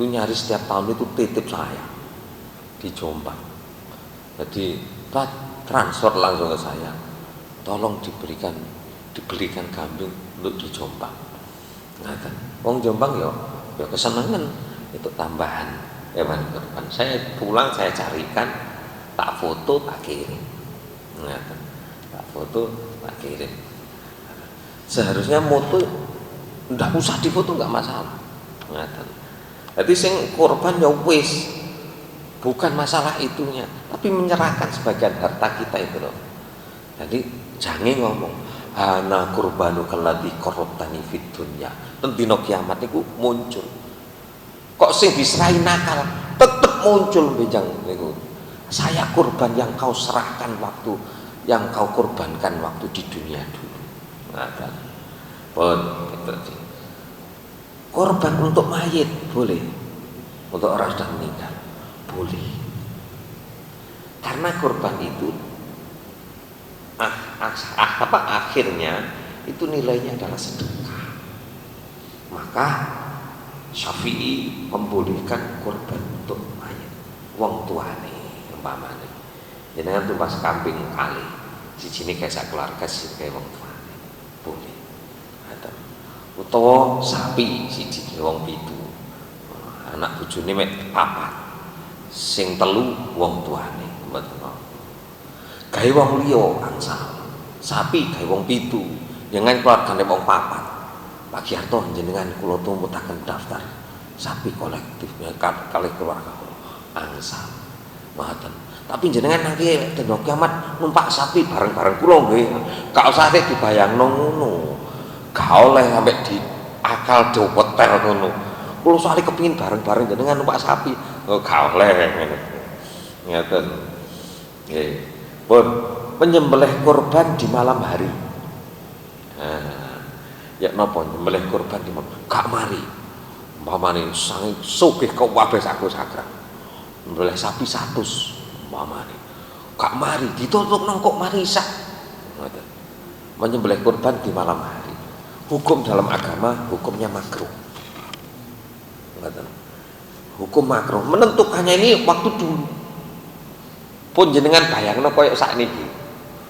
nyaris setiap tahun itu titip saya di Jombang. Jadi Pak transfer langsung ke saya, tolong dibelikan kambing untuk di Jombang. Ngaten. Wong Jombang ya kesenangan itu tambahan hewan kurban. Saya pulang saya carikan, tak foto tak kirim. Ngaten. Tak foto tak kirim. Seharusnya moto ndak usah difoto nggak masalah. Ngaten. Jadi sing korban ya wis, bukan masalah itunya, tapi menyerahkan sebagian harta kita itu loh. Jadi jangan ngomong ana kurbanu kalladzi qarrabtani fid dunya. Dina kiamat niku muncul. Kok sing diserahi nakal tetep muncul benjang niku. Saya kurban yang kau serahkan waktu, yang kau korbankan waktu di dunia dulu. Ngaten. Pun gitu. Korban untuk mayit boleh, untuk orang sudah meninggal boleh, karena korban itu akhirnya itu nilainya adalah sedekah. Maka Syafi'i membolehkan korban untuk mayit wong tuane umpamane jenengan tumpas kambing kali sijine kayak sak keluarga siji kayak wong tuane boleh, utawa sapi siji wong pitu, anak bojone mek papat, sing telu wong tuane mboten apa. Gawe wong liya angsal, sapi gawe wong pitu, jangan keluargane wong papat. Pak Giarto jenengan kula tumutaken daftar sapi kolektifnya kali keluarga angsal. Mboten. Tapi jenengan nanti dina kiamat numpak sapi bareng-bareng kula nggih. Gak usah dibayangno ngono. Gak oleh sampai di akal diopetel ngono. Kulo soalnya kepingin bareng-bareng jenengan numpak sapi. Oh, gak oleh ngene. Ngeten. Nggih. Pun penyembelih kurban di malam hari. Nah, ya napa nyembelih kurban di malam? Gak mari. Umpamane sange sugih kok wabeh saku sakra. Nyembelih sapi 100 umpamane. Gak mari ditutup nang kok marisak. Ngoten. Menyembelih kurban di malam hari. Hukum dalam agama hukumnya makruh. Hukum makruh menentukannya ini waktu dulu. Pun jenengan bayangno koyo sakniki.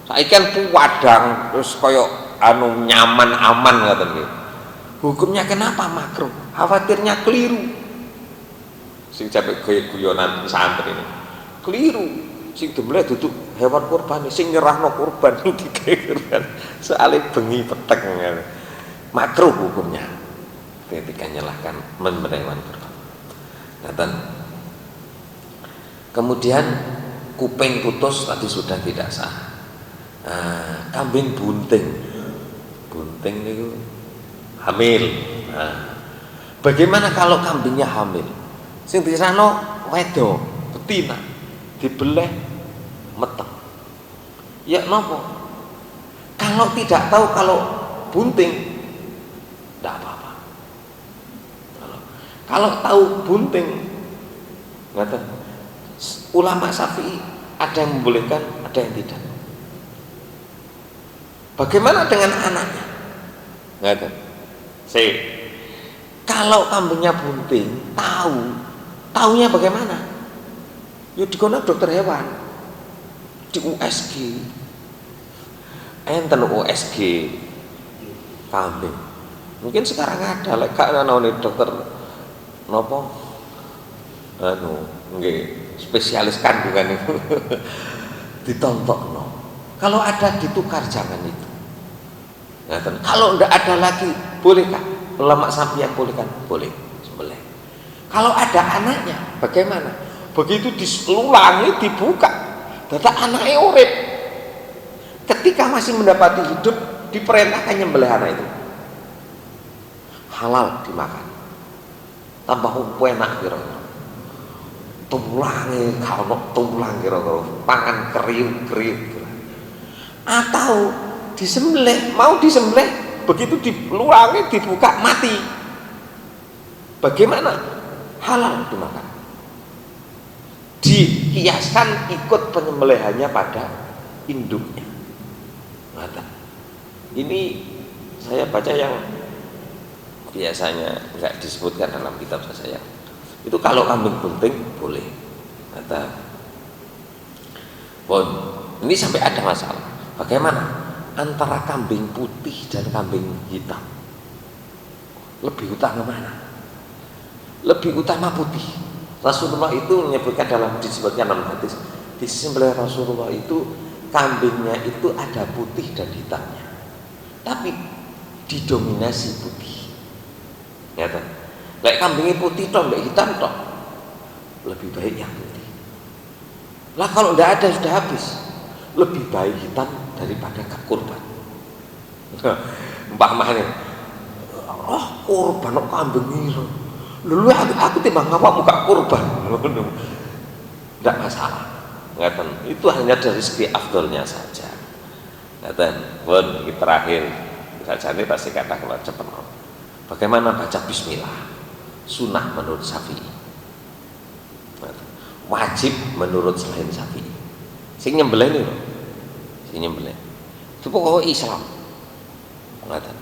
Saiki kan puwadang terus koyo anu nyaman aman ngoten nggih. Hukumnya kenapa makruh? Khawatirnya keliru. Sing jape guyonan santri ini. Keliru. Sing demleh duduk hewan kurban, sing nyerahno kurban digawe kurban. Soale bengi peteng ngono. Makruh hukumnya ketika nyelahkan hewan kurban. Ngaten. Kemudian kuping putus tadi sudah tidak sah. Kambing bunting itu hamil. Bagaimana kalau kambingnya hamil? Sing disano wedo betina dibeleh meteng. Ya napa? Kalau tidak tahu kalau bunting tidak apa-apa. Kalau tahu bunting, ngaten. Ulama Syafi'i ada yang membolehkan, ada yang tidak. Bagaimana dengan anaknya? Ngaten. Kalau kambingnya bunting, taunya bagaimana? Yuk dikono dokter hewan di USG. Enten USG kambing. Mungkin sekarang ada lek gak ana dokter napa nggih spesialis kandungan itu ditontokno. Kalau ada ditukar jangan itu. Kalau ndak ada lagi boleh Kak? Lemak sapi yang boleh kan? Boleh, sembelih. Kalau ada anaknya bagaimana? Begitu dilulangi dibuka, data anaknya urip. Ketika masih mendapati hidup diperintahkan nyembelih anak itu. Halal dimakan. Tambah enak kira-kira. tulange kalau tulang kira-kira pangan kriuk-kriuk atau disembelih, mau disembelih begitu diluangi dibuka mati, bagaimana? Halal dimakan. Dikiaskan ikut penyembelihannya pada induknya. Ini saya baca yang biasanya nggak disebutkan dalam kitab saya. Itu kalau kambing bunting boleh. Bon, ini sampai ada masalah. Bagaimana antara kambing putih dan kambing hitam? Lebih utama mana? Lebih utama putih. Rasulullah itu menyebutkan dalam disebutkan dalam hadis, di sembelih Rasulullah itu kambingnya itu ada putih dan hitamnya, tapi didominasi putih. Ya kan? Lek kambingnya putih toh, mbak hitam toh, lebih baik yang putih. Lah kalau tidak ada sudah habis, lebih baik hitam daripada kurban. Mbah mahane, oh kurban kok kambing itu. Lalu aku timbang apa muka kurban, tidak masalah. Ngaten, itu hanya dari segi afdolnya saja. Ngaten, bon, ini terakhir saja ini pasti kata kalau cepat. Bagaimana baca Bismillah? Sunnah menurut Syafi'i, wajib menurut selain Syafi'i. Sing nyembelih ini loh, sing nyembelih itu pokoknya Islam. Ngaten.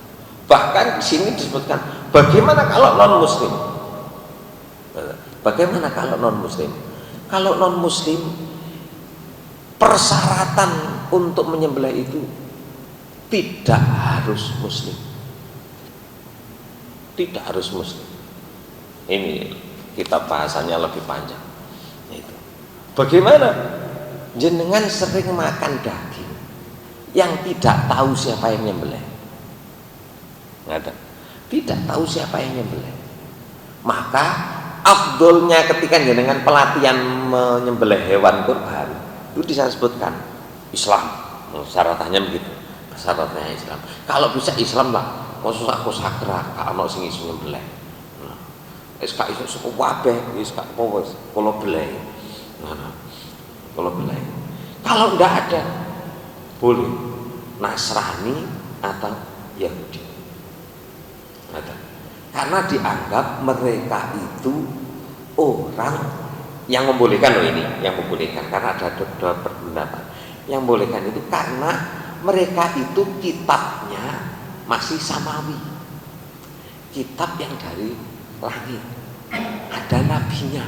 Bahkan di sini disebutkan bagaimana kalau non Muslim? Bagaimana kalau non Muslim? Kalau non Muslim persyaratan untuk menyembelih itu tidak harus Muslim. Tidak harus Muslim. Ini kitab bahasanya lebih panjang. Itu. Bagaimana? Jenengan sering makan daging yang tidak tahu siapa yang nyembelih. Tidak tahu siapa yang nyembelih. Maka afdolnya ketika jenengan pelatihan menyembelih hewan kurban itu disebutkan Islam, syaratannya begitu, syaratnya Islam. Kalau bisa Islam lah, khusus aku sakra kalau sing iso nyembelih. Wis gak iso sapa kabeh, wis gak apa wis kula beleh. Kula beleh. Kalau ndak ada boleh Nasrani atau Yahudi. Karena dianggap mereka itu orang yang membolehkan loh, ini yang membolehkan karena ada dua pendapat. Yang membolehkan itu karena mereka itu kitabnya masih samawi, kitab yang dari langit, ada nabinya,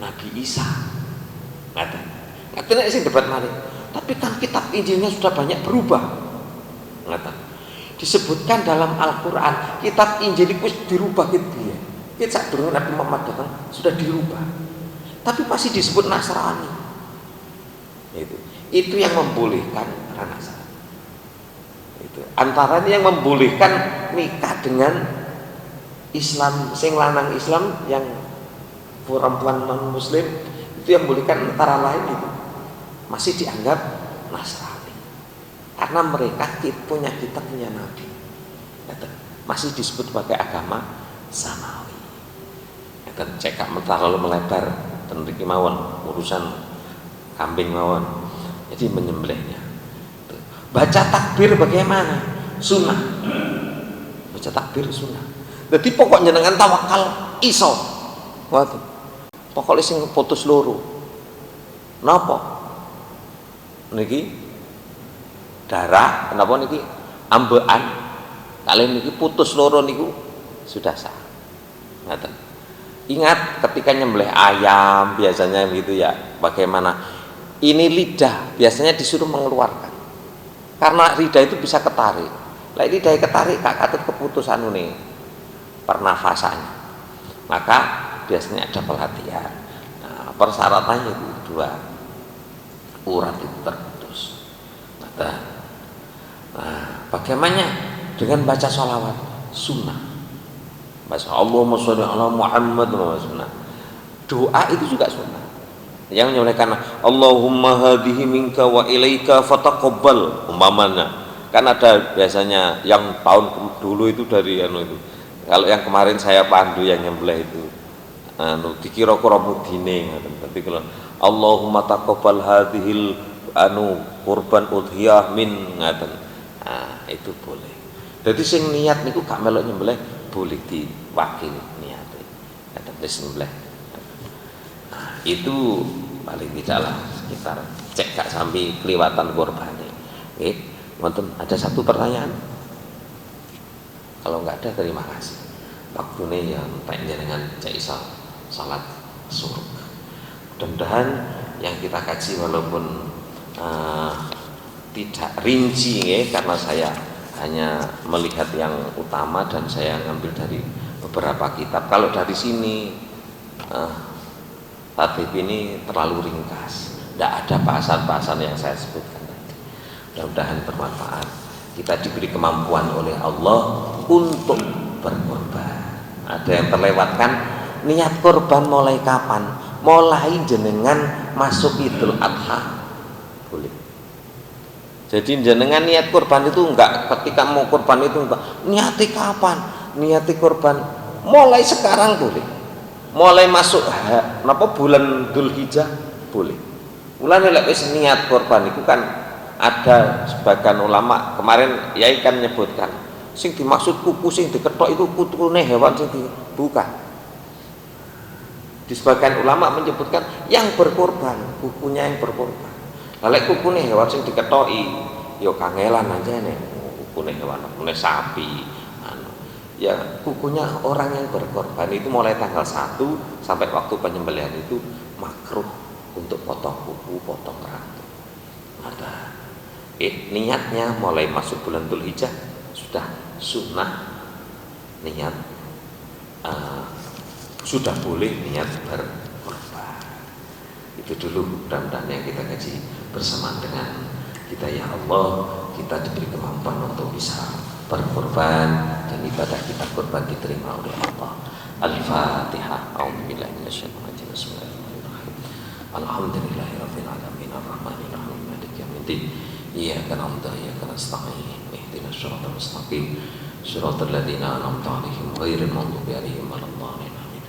Nabi Isa. Nggak sih debat mari, tapi kan kitab Injilnya sudah banyak berubah. Disebutkan dalam Al-Quran kitab Injil itu dirubah gitu ya. Kita saat dulu Nabi Muhammad datang sudah dirubah, tapi masih disebut Nasrani. Itu yang membolehkan orang Nasrani. Itu antara yang membolehkan nikah dengan Islam, sing lanang Islam yang perempuan non Muslim, itu yang membolehkan antara lain itu masih dianggap Nasrani. Karena mereka punya kitab, punya Nabi, masih disebut sebagai agama samawi. Cekak terlalu melebar dan riki mawon urusan kambing mawon, jadi menyembelihnya. Baca takbir bagaimana? Sunnah. Baca takbir sunnah. Jadi pokoknya dengan tawakal iso. Waduh. Pokoknya sing putus loro. Napa? Niki darah, kenapa niki ambekan, kalian niki putus loro niku sudah sah. Ngaten. Ingat ketika nyembelih ayam biasanya gitu ya, bagaimana? Ini lidah biasanya disuruh mengeluarkan. Karena lidah itu bisa ketarik. Lah lidah ketarik gak katut keputusan nih pernafasannya. Maka biasanya ada pelatihan. Nah, persyaratannya itu dua, urat itu terputus. Nah, bagaimana dengan baca sholawat sunnah? Baca Allahumma sholli ala Muhammad sunnah. Doa itu juga sunnah. Yang menyebutkan Allahumma hadhihi minka wa ilaika fataqabbal umpamanya. Kan ada biasanya yang tahun dulu itu dari itu. Kalau yang kemarin saya pandu yang nyembelih itu dikira-kira mudine ngoten. Dadi kula Allahumma taqabbal hadhil kurban udhiyah min ngaten. Itu boleh. Jadi sing niat niku gak melok nyembelih boleh diwakili niate. Ngaten wis nyembelih. Itu paling tidaklah sekitar cek gak sampai kelewatan kurbane. Nggih, wonten ada satu pertanyaan. Kalau nggak ada terima kasih. Waktune yang tak jenengan cek iso salat surga. Mudah-mudahan yang kita kaji walaupun tidak rinci karena saya hanya melihat yang utama dan saya ngambil dari beberapa kitab. Kalau dari sini tatib ini terlalu ringkas, tidak ada bahasan-bahasan yang saya sebutkan tadi. Mudah-mudahan bermanfaat. Kita diberi kemampuan oleh Allah untuk berkorban. Ada yang terlewatkan, niat korban mulai kapan? Mulai jenengan masuk Idul Adha boleh. Jadi jenengan niat korban itu enggak, ketika mau korban itu enggak niati kapan? Niati korban mulai sekarang boleh. Mulai masuk bulan Dzulhijjah boleh. Mulane lek wis niat korban itu kan ada sebagian ulama kemarin yai kan menyebutkan sing dimaksud kuku sing diketok itu kutune hewan sing bukan. Di sebagian ulama menyebutkan yang berkorban, kukunya yang berkorban. Lek kukune hewan sing diketoki ya kangelan aja nih, kukune hewan, kukune sapi. Ya kukunya orang yang berkorban itu mulai tanggal 1 sampai waktu penyembelihan itu makruh untuk potong kuku, potong rambut. Ada niatnya mulai masuk bulan Dzulhijjah sudah sunnah niat sudah boleh niat berkorban. Itu dulu mudah-mudahan yang kita kaji bersama dengan kita. Ya Allah, kita diberi kemampuan untuk bisa berkorban dan ibadah kita korban diterima oleh Allah. Al-Fatihah. A'udzubillahi minasyaitonir rajim. Bismillahirrahmanirrahim. Alhamdulillahirabbil alamin arrahmanir rahim maliki yaumiddin. Iyyaka na'budu wa iyyaka nasta'in. Ihdinas siratal mustaqim. Shiratal ladzina an'amta 'alaihim ghairil maghdubi 'alaihim waladdallin. Amin.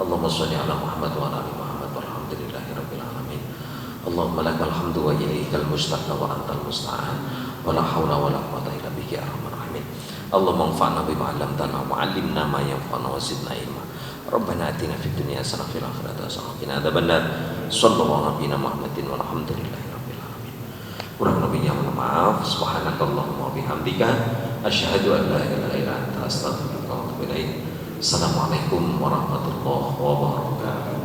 Allahumma shalli 'ala Muhammad wa 'ala ali Muhammad walhamdulillahirabbil alamin. Allahumma lakal hamdu wa ilaikal mustaqim wa antal musta'an. Wala haula wala quwwata illa bika ya arhamar rahimin. Allahumma anfa'na bima 'allamtana wa 'allimna ma yanfa'una wa zidna ilma. Rabbana atina fid dunya hasanah wa fil akhirati hasanah wa qina adzabannar. Shallallahu nabiyana Muhammadin walhamdulillahi rabbil alamin. Kurang lebihnya mohon maaf. Subhanakallahumma wa bihamdika asyhadu an la ilaha illa anta astaghfiruka wa atubu ilaik. Assalamualaikum warahmatullahi wabarakatuh.